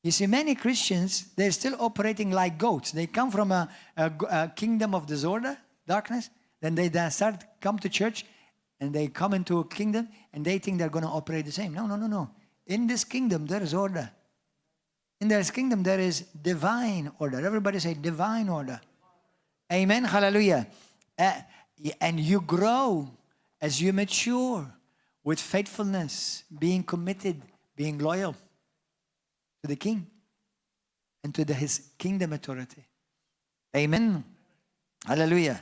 You see, many Christians, they're still operating like goats. They come from a kingdom of disorder, darkness. Then they come to church and they come into a kingdom and they think they're going to operate the same. No. In this kingdom, there is order. In this kingdom, there is divine order. Everybody say divine order. Amen. Hallelujah. And you grow as you mature with faithfulness, being committed, being loyal to the King and to his kingdom authority. Amen. Hallelujah.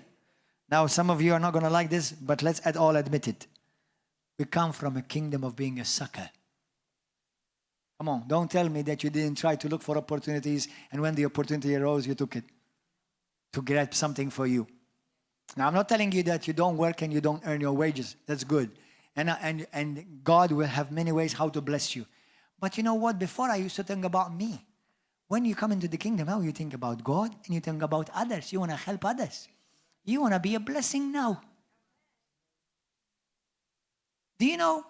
Now, some of you are not going to like this, but let's all admit it. We come from a kingdom of being a sucker. Come on, don't tell me that you didn't try to look for opportunities and when the opportunity arose, you took it to get something for you. Now, I'm not telling you that you don't work and you don't earn your wages. That's good. And God will have many ways how to bless you. But you know what? Before I used to think about me. When you come into the kingdom, now you think about God and you think about others. You want to help others. You want to be a blessing now. Do you know,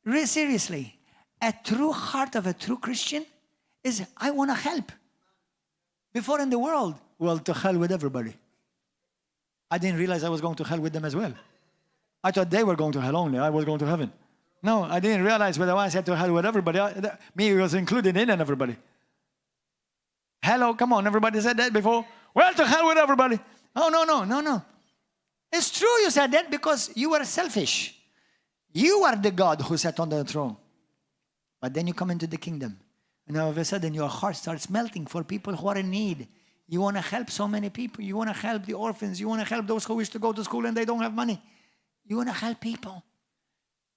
really seriously, a true heart of a true Christian is, I want to help. Before in the world, well, to hell with everybody. I didn't realize I was going to hell with them as well. I thought they were going to hell only. I was going to heaven. No, I didn't realize when I said to hell with everybody, me was included in and everybody. Hello, come on, everybody said that before? Well, to hell with everybody. Oh, no. It's true you said that because you were selfish. You are the God who sat on the throne. But then you come into the kingdom. And all of a sudden your heart starts melting for people who are in need. You want to help so many people. You want to help the orphans. You want to help those who wish to go to school and they don't have money. You want to help people.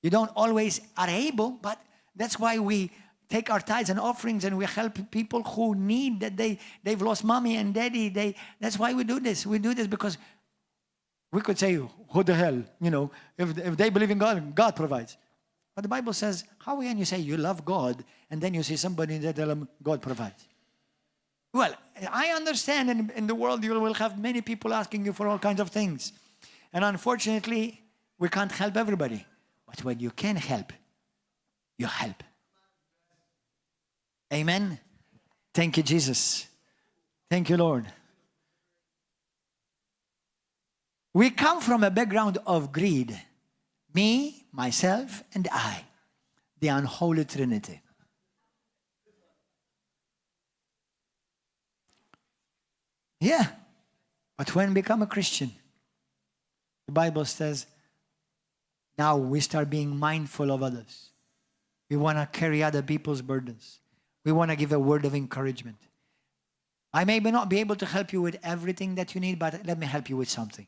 You don't always are able, but that's why we take our tithes and offerings and we help people who need that they've lost mommy and daddy. That's why we do this. We do this because we could say, who the hell? You know, if they believe in God, God provides. But the Bible says, how can you say you love God and then you see somebody that tell them God provides? Well, I understand in the world you will have many people asking you for all kinds of things. And unfortunately, we can't help everybody. But when you can help, you help. Amen. Thank you, Jesus. Thank you, Lord. We come from a background of greed. Me, myself, and I. The unholy trinity. Yeah. But when we become a Christian, the Bible says, now we start being mindful of others. We want to carry other people's burdens. We want to give a word of encouragement. I may not be able to help you with everything that you need, but let me help you with something.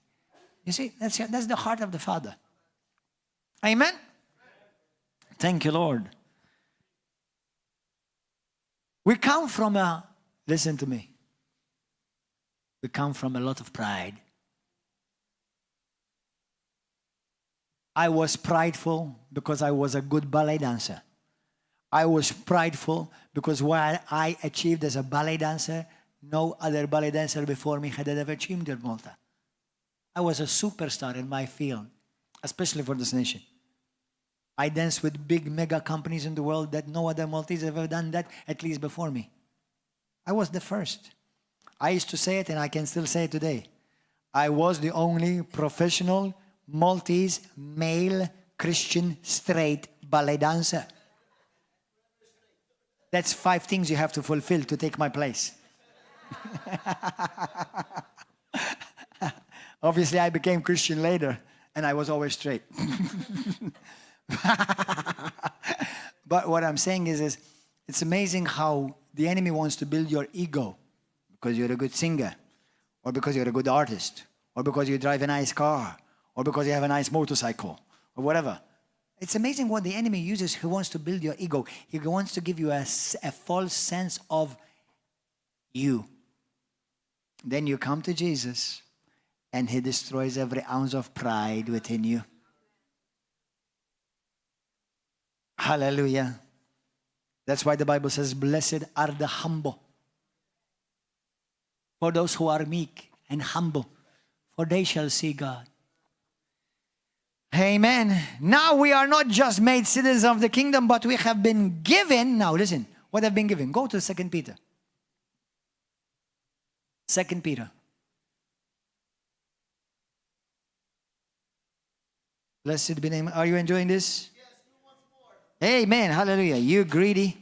You see, that's the heart of the Father. Amen? Thank you, Lord. We come from listen to me. We come from a lot of pride. I was prideful because I was a good ballet dancer. I was prideful because what I achieved as a ballet dancer, no other ballet dancer before me had ever achieved in Malta. I was a superstar in my field, especially for this nation. I danced with big mega companies in the world that no other Maltese ever done that, at least before me. I was the first. I used to say it and I can still say it today. I was the only professional Maltese male Christian straight ballet dancer. That's 5 things you have to fulfill to take my place. Obviously, I became Christian later, and I was always straight. But what I'm saying is it's amazing how the enemy wants to build your ego because you're a good singer, or because you're a good artist, or because you drive a nice car, or because you have a nice motorcycle, or whatever. It's amazing what the enemy uses. He wants to build your ego. He wants to give you a false sense of you. Then you come to Jesus, and he destroys every ounce of pride within you. Hallelujah. That's why the Bible says, blessed are the humble. For those who are meek and humble, for they shall see God. Amen. Now we are not just made citizens of the kingdom, but we have been given. Now listen, what have been given? Go to 2 Peter. 2 Peter. Blessed be the name. Are you enjoying this? Yes, who wants more? Amen. Hallelujah. You greedy.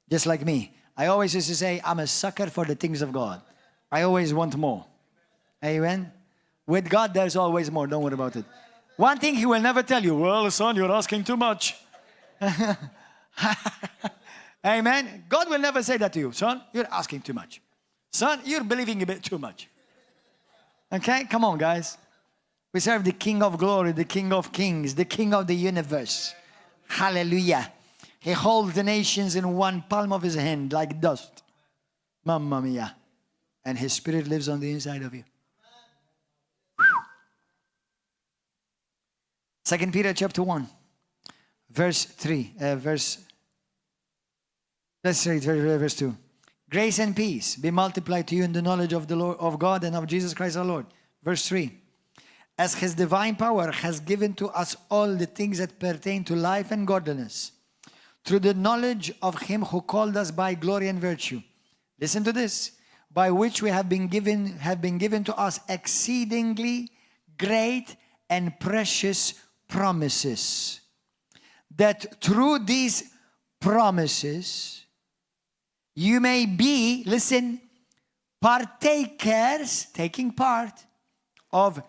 Just like me. I always used to say, I'm a sucker for the things of God. I always want more. Amen. With God, there's always more. Don't worry about it. One thing He will never tell you, well, son, you're asking too much. Amen. God will never say that to you. Son, you're asking too much. Son, you're believing a bit too much. Okay? Come on, guys. We serve the King of glory, the King of kings, the King of the universe. Hallelujah. He holds the nations in one palm of His hand like dust. Mamma mia. And His Spirit lives on the inside of you. 2 Peter chapter 1, verse 3, let's read verse 2. Grace and peace be multiplied to you in the knowledge of the Lord, of God and of Jesus Christ our Lord. Verse 3. As His divine power has given to us all the things that pertain to life and godliness, through the knowledge of Him who called us by glory and virtue. Listen to this. By which we have been given to us exceedingly great and precious promises, that through these promises you may be, listen, partakers, taking part of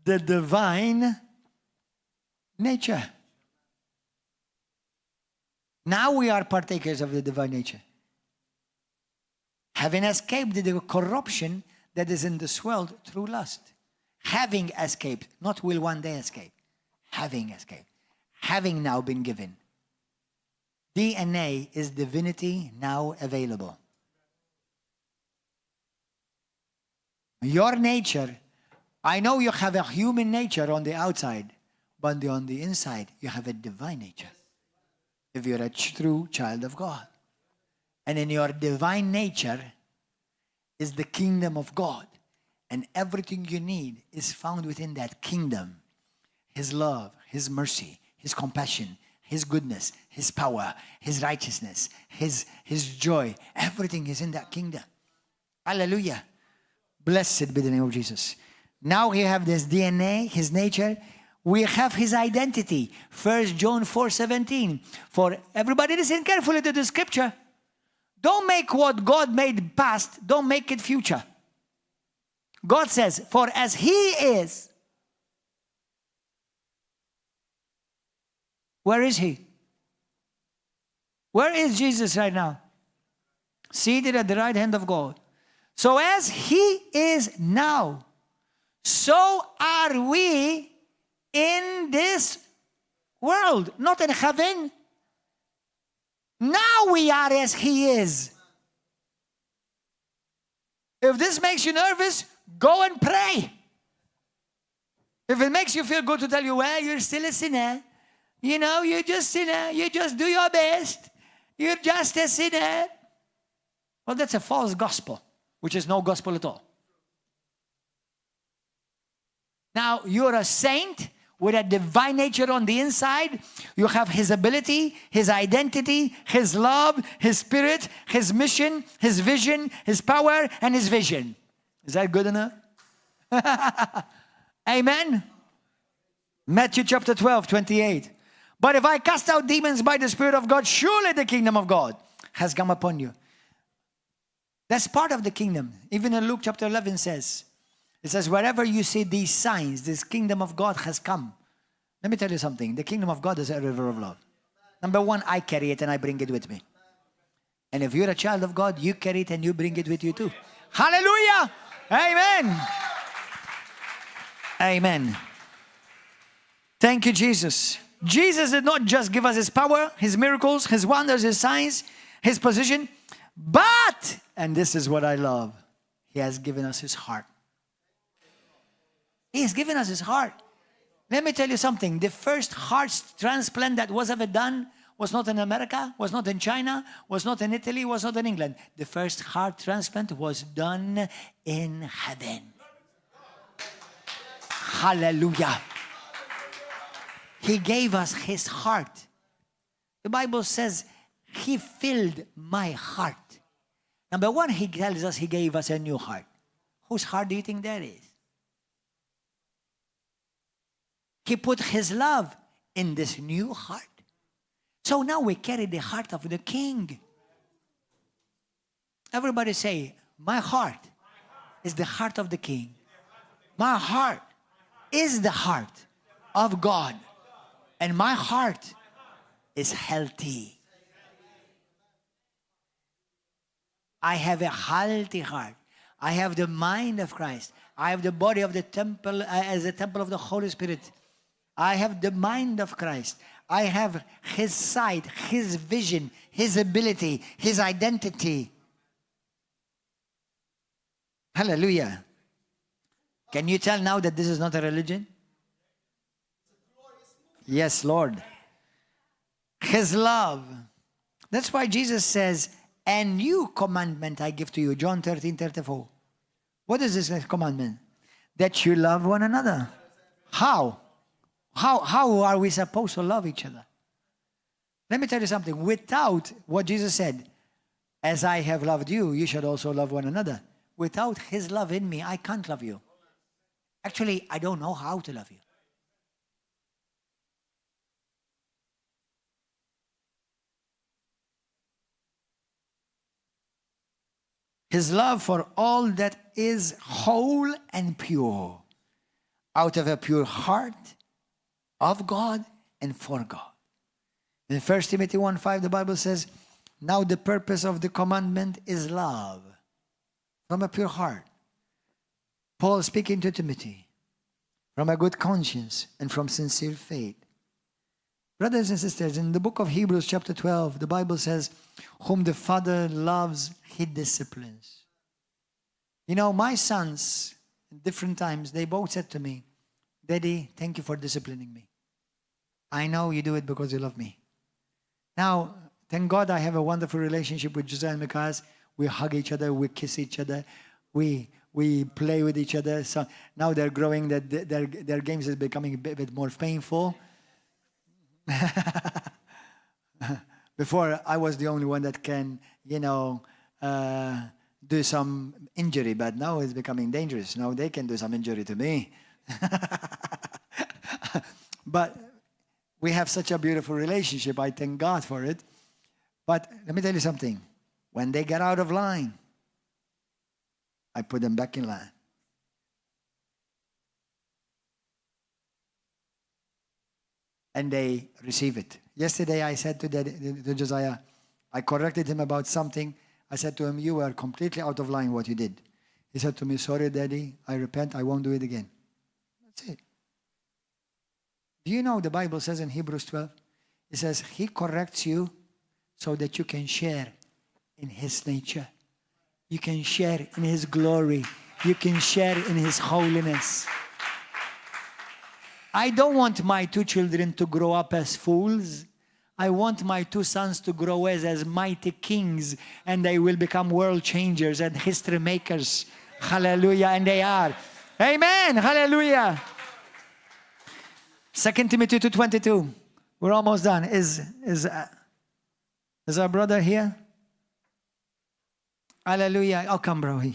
the divine nature. Now we are partakers of the divine nature, having escaped the corruption that is in this world through lust. Having escaped, not will one day escape. Having escaped. Having now been given. DNA is divinity now available. Your nature, I know you have a human nature on the outside, but on the inside you have a divine nature. If you're a true child of God. And in your divine nature is the kingdom of God. And everything you need is found within that kingdom. His love, His mercy, His compassion, His goodness, His power, His righteousness, His joy. Everything is in that kingdom. Hallelujah. Blessed be the name of Jesus. Now we have this DNA, His nature. We have His identity. 1 John 4:17. For everybody listen carefully to the scripture. Don't make what God made past, don't make it future. God says, for as He is. Where is He? Where is Jesus right now? Seated at the right hand of God. So as He is now, so are we in this world, not in heaven. Now we are as He is. If this makes you nervous, go and pray. If it makes you feel good to tell you, well, you're still a sinner. You know, you're just a sinner. You just do your best. You're just a sinner. Well, that's a false gospel, which is no gospel at all. Now, you're a saint with a divine nature on the inside. You have His ability, His identity, His love, His spirit, His mission, His vision, His power, and His vision. Is that good enough? Amen? Matthew chapter 12:28. But if I cast out demons by the Spirit of God, surely the kingdom of God has come upon you. That's part of the kingdom. Even in Luke chapter 11 says, it says, wherever you see these signs, this kingdom of God has come. Let me tell you something. The kingdom of God is a river of love. Number one, I carry it and I bring it with me. And if you're a child of God, you carry it and you bring it with you too. Hallelujah! Amen! Amen. Thank you, Jesus. Jesus did not just give us His power, His miracles, His wonders, His signs, His position, but, and this is what I love, He has given us His heart. He has given us His heart. Let me tell you something. The first heart transplant that was ever done was not in America, was not in China, was not in Italy, was not in England. The first heart transplant was done in heaven. Hallelujah. He gave us his heart. The Bible says he filled my heart. Number one, he tells us he gave us a new heart. Whose heart do you think that is? He put his love in this new heart. So now we carry the heart of the King. Everybody say, my heart is the heart of the King. My heart is the heart of God. And my heart is healthy. I have a healthy heart. I have the mind of Christ. I have the body of the temple as a temple of the Holy Spirit. I have the mind of Christ. I have his sight, his vision, his ability, his identity. Hallelujah. Can you tell now that this is not a religion? Yes, Lord. His love. That's why Jesus says, a new commandment I give to you. John 13:34. What is this next commandment? That you love one another. How? How are we supposed to love each other? Let me tell you something. Without what Jesus said, as I have loved you, you should also love one another. Without his love in me, I can't love you. Actually, I don't know how to love you. His love for all that is whole and pure, out of a pure heart, of God and for God. In 1 Timothy 1:5, the Bible says, now the purpose of the commandment is love from a pure heart. Paul speaking to Timothy, from a good conscience and from sincere faith. Brothers and sisters, in the book of Hebrews chapter 12, the Bible says, whom the Father loves, he disciplines. You know, my sons, in different times, they both said to me, Daddy, thank you for disciplining me. I know you do it because you love me. Now, thank God I have a wonderful relationship with Josiah and Mikaz. We hug each other, we kiss each other, we play with each other. So now they're growing, that their games is becoming a bit more painful. Before, I was the only one that can, do some injury, but now it's becoming dangerous. Now they can do some injury to me. But we have such a beautiful relationship. I thank God for it. But let me tell you something. When they get out of line, I put them back in line. And they receive it. Yesterday I said to Josiah, I corrected him about something. I said to him, you were completely out of line what you did. He said to me, sorry, Daddy, I repent, I won't do it again. That's it. Do you know the Bible says in Hebrews 12, it says, he corrects you so that you can share in his nature. You can share in his glory. You can share in his holiness. I don't want my two children to grow up as fools. I want my two sons to grow as mighty kings, and they will become world changers and history makers. Hallelujah, and they are. Amen, hallelujah. 2 Timothy 2:22. We're almost done. Is our brother here? Hallelujah. Oh, come, bro. 2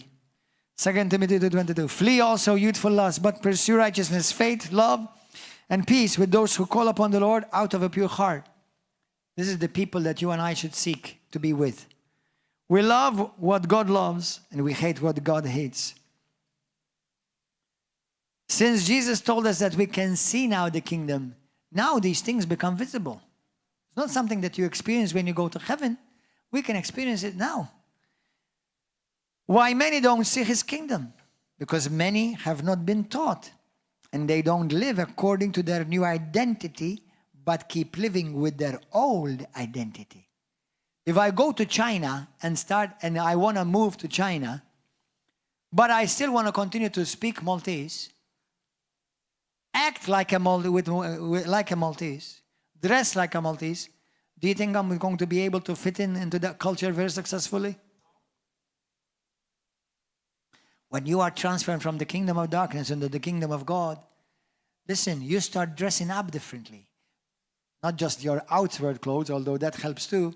Timothy 2:22. Flee also youthful lust, but pursue righteousness, faith, love, and peace with those who call upon the Lord out of a pure heart. This is the people that you and I should seek to be with. We love what God loves, and we hate what God hates. Since Jesus told us that we can see now the kingdom, now these things become visible. It's not something that you experience when you go to heaven. We can experience it now. Why many don't see his kingdom? Because many have not been taught, and they don't live according to their new identity, but keep living with their old identity. If I go to China and I want to move to China, but I still want to continue to speak Maltese, act like a Maltese, dress like a Maltese, do you think I'm going to be able to fit into that culture very successfully? When you are transferred from the kingdom of darkness into the kingdom of God, listen, you start dressing up differently. Not just your outward clothes, although that helps too,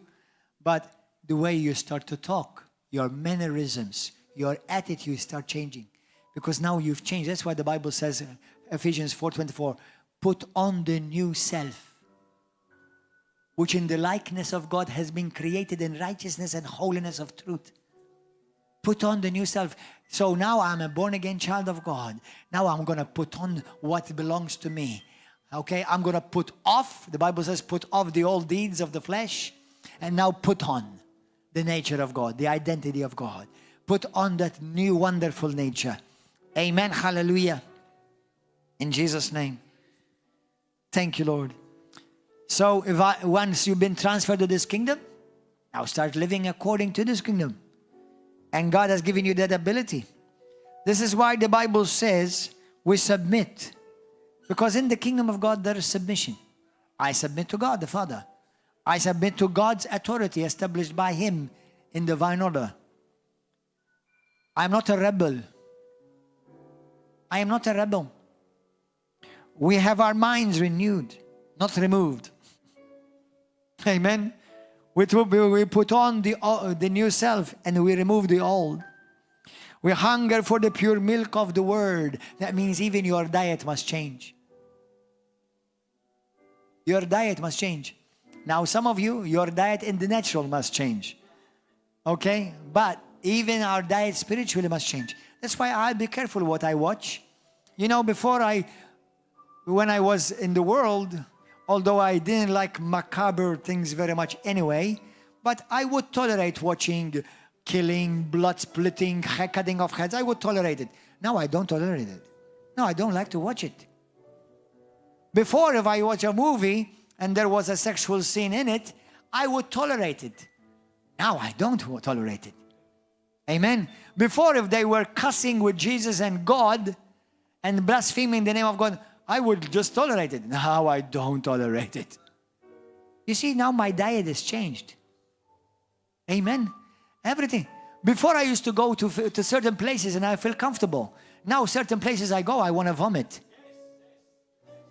but the way you start to talk, your mannerisms, your attitude start changing. Because now you've changed. That's why the Bible says, Ephesians 4:24, put on the new self, which in the likeness of God has been created in righteousness and holiness of truth. Put on the new self. So now I'm a born-again child of God. Now I'm going to put on what belongs to me. Okay, I'm going to put off, the Bible says, put off the old deeds of the flesh, and now put on the nature of God, the identity of God. Put on that new wonderful nature. Amen. Hallelujah. In Jesus' name. Thank you, Lord. So once you've been transferred to this kingdom, now start living according to this kingdom. And God has given you that ability. This is why the Bible says we submit. Because in the kingdom of God, there is submission. I submit to God the Father. I submit to God's authority established by Him in divine order. I am not a rebel. I am not a rebel. We have our minds renewed, not removed. Amen. We put on the new self and we remove the old. We hunger for the pure milk of the word. That means even your diet must change. Your diet must change. Now some of you, your diet in the natural must change. Okay? But even our diet spiritually must change. That's why I'll be careful what I watch. You know, when I was in the world, although I didn't like macabre things very much anyway, but I would tolerate watching killing, blood splitting, cutting off heads. I would tolerate it. Now I don't tolerate it. No, I don't like to watch it. Before, if I watch a movie and there was a sexual scene in it, I would tolerate it. Now I don't tolerate it. Amen. Before, if they were cussing with Jesus and God and blaspheming the name of God, I would just tolerate it. Now I don't tolerate it. You see, now my diet has changed. Amen. Everything. Before I used to go to certain places and I feel comfortable. Now certain places I go, I want to vomit.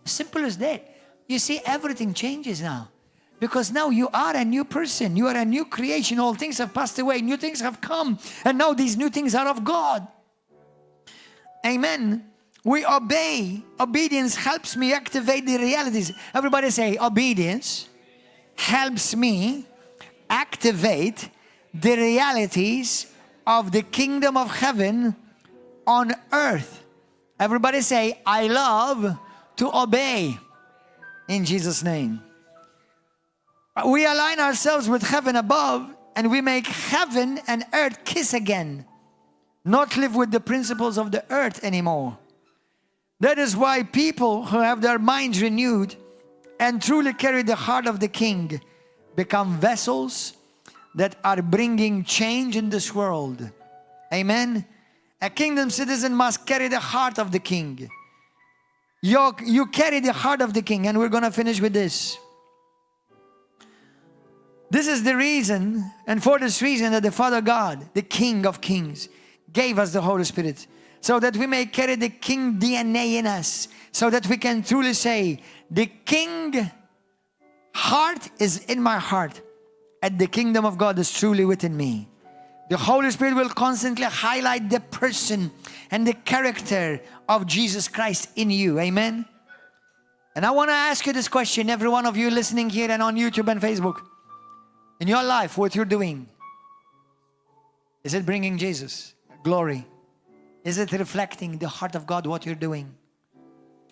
Simple as that. You see, everything changes now. Because now you are a new person. You are a new creation. All things have passed away. New things have come. And now these new things are of God. Amen. We obey. Obedience helps me activate the realities. Everybody say, obedience helps me activate the realities of the kingdom of heaven on earth. Everybody say, I love to obey. In Jesus' name. We align ourselves with heaven above and we make heaven and earth kiss again. Not live with the principles of the earth anymore. That is why people who have their minds renewed and truly carry the heart of the King become vessels that are bringing change in this world. Amen. A kingdom citizen must carry the heart of the King. You carry the heart of the King, and we're going to finish with this. This is the reason, and for this reason, that the Father God, the King of Kings, gave us the Holy Spirit, so that we may carry the King DNA in us, so that we can truly say, the King heart is in my heart, and the kingdom of God is truly within me. The Holy Spirit will constantly highlight the person and the character of Jesus Christ in you. Amen. And I want to ask you this question, every one of you listening here and on YouTube and Facebook. In your life, what you're doing, is it bringing Jesus glory? Is it reflecting the heart of God, what you're doing?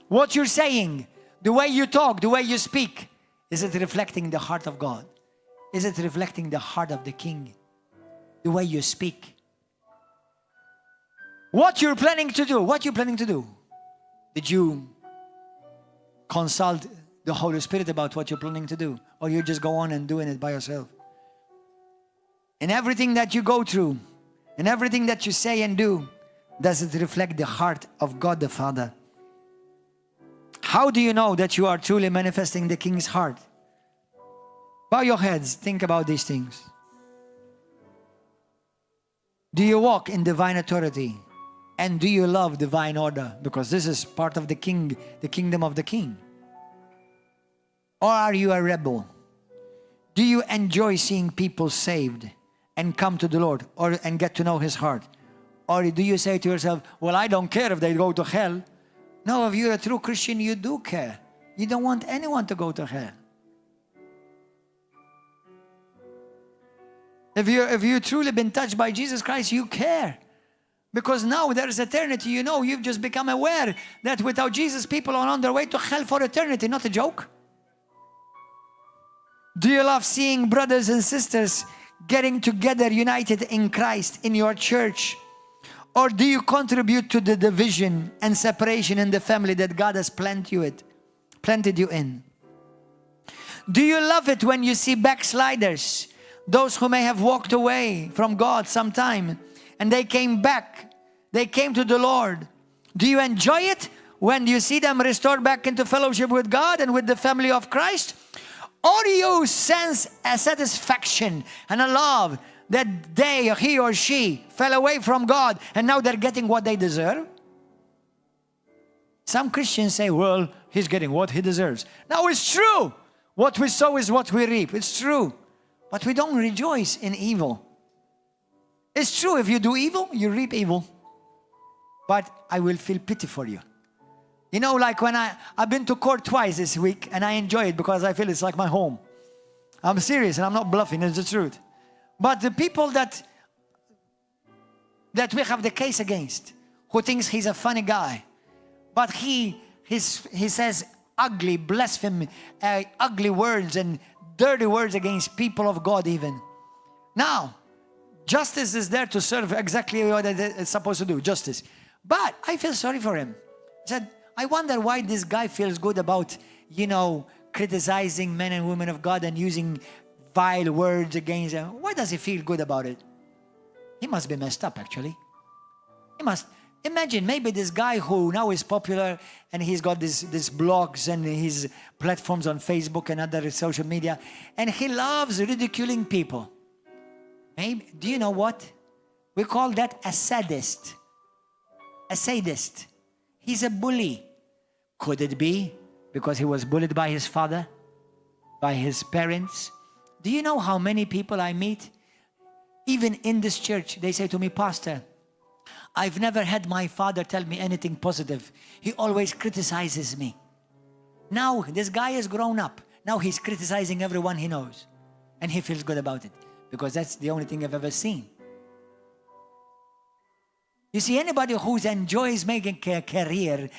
What you're saying, the way you talk, the way you speak, is it reflecting the heart of God? Is it reflecting the heart of the King? The way you speak. What you're planning to do, what you're planning to do. Did you consult the Holy Spirit about what you're planning to do? Or you just go on and doing it by yourself? In everything that you go through, in everything that you say and do, does it reflect the heart of God the Father? How do you know that you are truly manifesting the King's heart? Bow your heads, think about these things. Do you walk in divine authority? And do you love divine order? Because this is part of the king, the kingdom of the king. Or are you a rebel? Do you enjoy seeing people saved and come to the Lord and get to know His heart? Or do you say to yourself, well, I don't care if they go to hell. No, if you're a true Christian, you do care. You don't want anyone to go to hell. If you've truly been touched by Jesus Christ, you care. Because now there is eternity. You know, you've just become aware that without Jesus, people are on their way to hell for eternity. Not a joke. Do you love seeing brothers and sisters getting together, united in Christ, in your church? Or do you contribute to the division and separation in the family that God has planted you in? Do you love it when you see backsliders, those who may have walked away from God sometime, and they came back, they came to the Lord? Do you enjoy it when you see them restored back into fellowship with God and with the family of Christ? Or do you sense a satisfaction and a love that he or she fell away from God and now they're getting what they deserve? Some Christians say, well, he's getting what he deserves. Now it's true. What we sow is what we reap. It's true. But we don't rejoice in evil. It's true, if you do evil, you reap evil. But I will feel pity for you. You know, like when I've been to court twice this week, and I enjoy it because I feel it's like my home. I'm serious, and I'm not bluffing, it's the truth. But the people that we have the case against, who thinks he's a funny guy, but he says ugly, blasphemy, ugly words and dirty words against people of God even. Now, justice is there to serve exactly what it's supposed to do, justice. But I feel sorry for him. I said, I wonder why this guy feels good about, criticizing men and women of God and using vile words against them. Why does he feel good about it? He must be messed up, actually. He must. Imagine, maybe this guy who now is popular and he's got these blogs and his platforms on Facebook and other social media, and he loves ridiculing people. Maybe, do you know what? We call that a sadist. A sadist. He's a bully. Could it be because he was bullied by his father? By his parents? Do you know how many people I meet? Even in this church, they say to me, Pastor, I've never had my father tell me anything positive. He always criticizes me. Now, this guy has grown up. Now he's criticizing everyone he knows. And he feels good about it. Because that's the only thing I've ever seen. You see, anybody who enjoys making a career,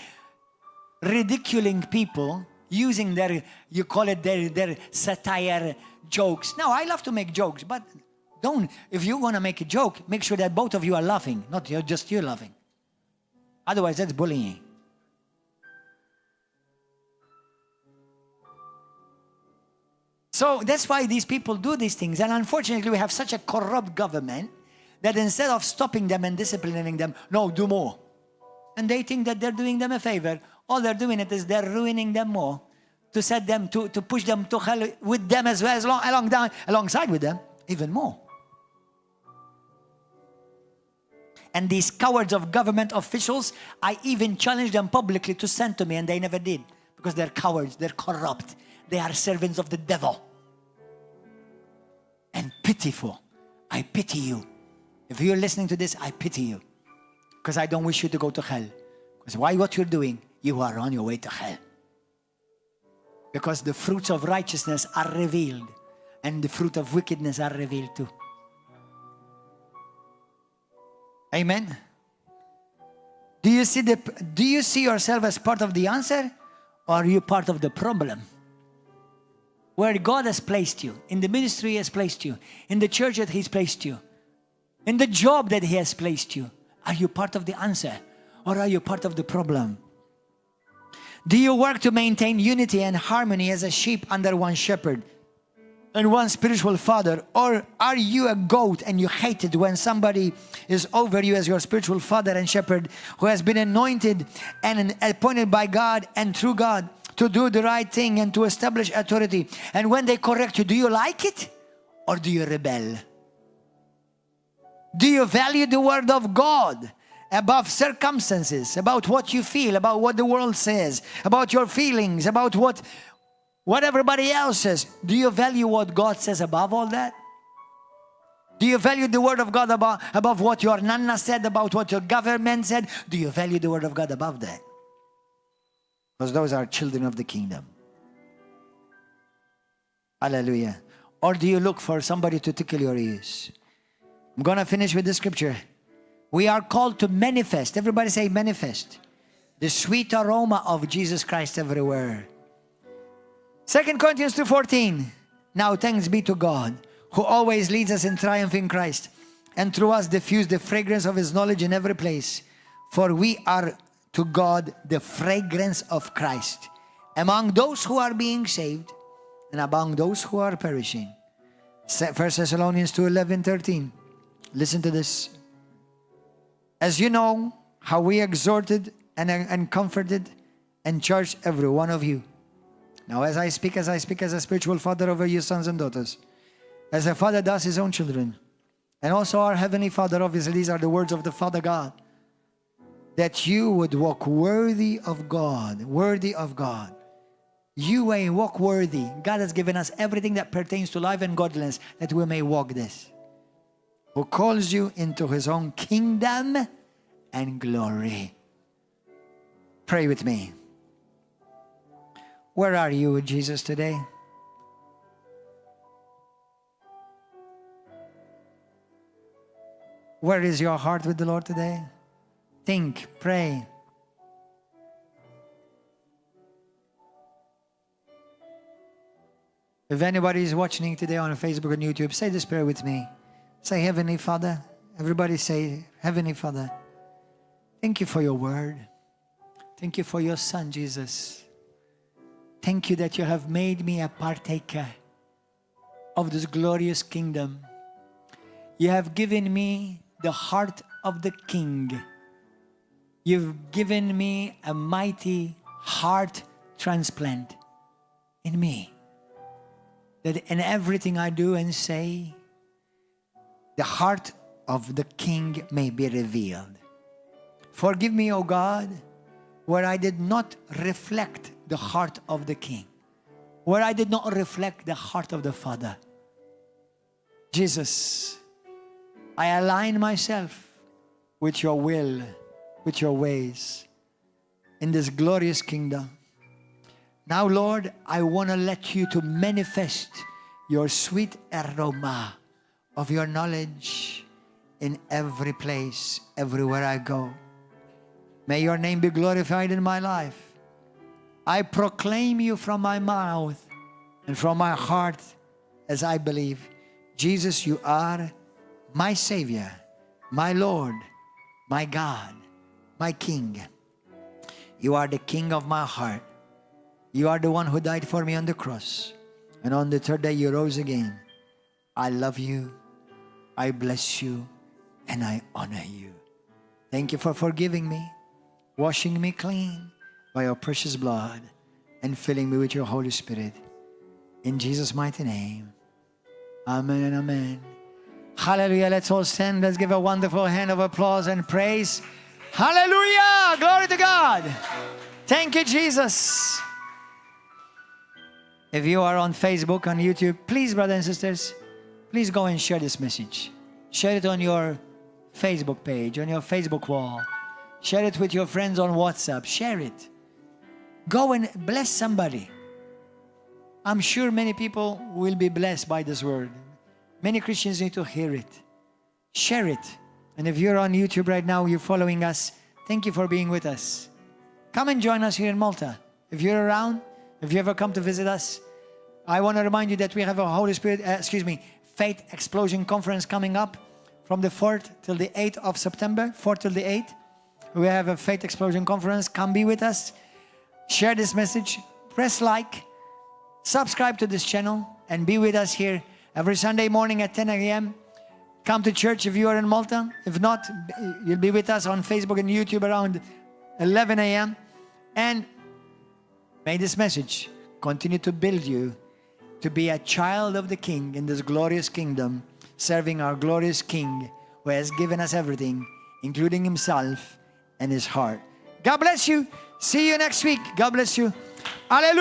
ridiculing people, using their satire jokes. Now, I love to make jokes, but if you want to make a joke, make sure that both of you are laughing, not just you laughing. Otherwise, that's bullying. So that's why these people do these things. And unfortunately, we have such a corrupt government that instead of stopping them and disciplining them, no, do more. And they think that they're doing them a favor. All they're doing is they're ruining them more, to set them, to push them to hell with them as well, alongside with them, even more. And these cowards of government officials, I even challenged them publicly to send to me, and they never did. Because they're cowards, they're corrupt. They are servants of the devil. And pitiful. I pity you. If you're listening to this, I pity you. Because I don't wish you to go to hell. Because why what you're doing, you are on your way to hell. Because the fruits of righteousness are revealed. And the fruit of wickedness are revealed too. Amen. Do you see yourself as part of the answer, or are you part of the problem? Where God has placed you, in the ministry He has placed you, in the church that He's placed you, in the job that He has placed you, are you part of the answer, or are you part of the problem? Do you work to maintain unity and harmony as a sheep under one shepherd? and one spiritual father? Or are you a goat and you hate it when somebody is over you as your spiritual father and shepherd, who has been anointed and appointed by God and through God to do the right thing and to establish authority? And when they correct you, do you like it or do you rebel? Do you value the word of God above circumstances, about what you feel, about what the world says, about your feelings, about what everybody else says? Do you value what God says above all that? Do you value the word of God above what your nana said, about what your government said? Do you value the word of God above that? Because those are children of the kingdom. Hallelujah. Or do you look for somebody to tickle your ears? I'm going to finish with the scripture. We are called to manifest. Everybody say manifest. The sweet aroma of Jesus Christ everywhere. 2 Corinthians 2:14. Now thanks be to God, who always leads us in triumph in Christ, and through us diffuse the fragrance of his knowledge in every place. For we are to God the fragrance of Christ among those who are being saved and among those who are perishing. 1 Thessalonians 2:11-13. Listen to this. As you know how we exhorted and comforted and charged every one of you. Now as I speak as a spiritual father over you sons and daughters, as a father does his own children, and also our heavenly Father, obviously these are the words of the Father God, that you would walk worthy of God, worthy of God. You may walk worthy. God has given us everything that pertains to life and godliness, that we may walk this. Who calls you into his own kingdom and glory. Pray with me. Where are you with Jesus today? Where is your heart with the Lord today? Think, pray. If anybody is watching today on Facebook and YouTube, say this prayer with me. Say, Heavenly Father. Everybody say, Heavenly Father, thank you for your word. Thank you for your Son, Jesus. Thank you that you have made me a partaker of this glorious kingdom. You have given me the heart of the King. You've given me a mighty heart transplant in me, that in everything I do and say, the heart of the King may be revealed. Forgive me, O God, where I did not reflect the heart of the King, where I did not reflect the heart of the Father. Jesus, I align myself with your will, with your ways in this glorious kingdom. Now, Lord, I want to let you to manifest your sweet aroma of your knowledge in every place, everywhere I go. May your name be glorified in my life. I proclaim you from my mouth and from my heart as I believe, Jesus, you are my Savior, my Lord, my God, my King. You are the King of my heart. You are the one who died for me on the cross. And on the third day you rose again. I love you. I bless you. And I honor you. Thank you for forgiving me, washing me clean by your precious blood, and filling me with your Holy Spirit. In Jesus' mighty name. Amen and amen. Hallelujah. Let's all stand. Let's give a wonderful hand of applause and praise. Hallelujah. Glory to God. Thank you, Jesus. If you are on Facebook, on YouTube, please, brothers and sisters, please go and share this message. Share it on your Facebook page, on your Facebook wall. Share it with your friends on WhatsApp. Share it. Go and bless somebody. I'm sure many people will be blessed by this word. Many Christians need to hear it. Share it. And if you're on YouTube right now, you're following us, thank you for being with us. Come and join us here in Malta. If you're around, if you ever come to visit us, I want to remind you that we have a Holy Spirit, Faith Explosion Conference coming up from the 4th till the 8th of September, 4th till the 8th. We have a Faith Explosion Conference. Come be with us. Share this message. Press like. Subscribe to this channel. and be with us here every Sunday morning at 10 a.m. Come to church if you are in Malta. If not, you'll be with us on Facebook and YouTube around 11 a.m. And may this message continue to build you to be a child of the King in this glorious kingdom, serving our glorious King who has given us everything, including himself and his heart. God bless you. See you next week. God bless you. Hallelujah.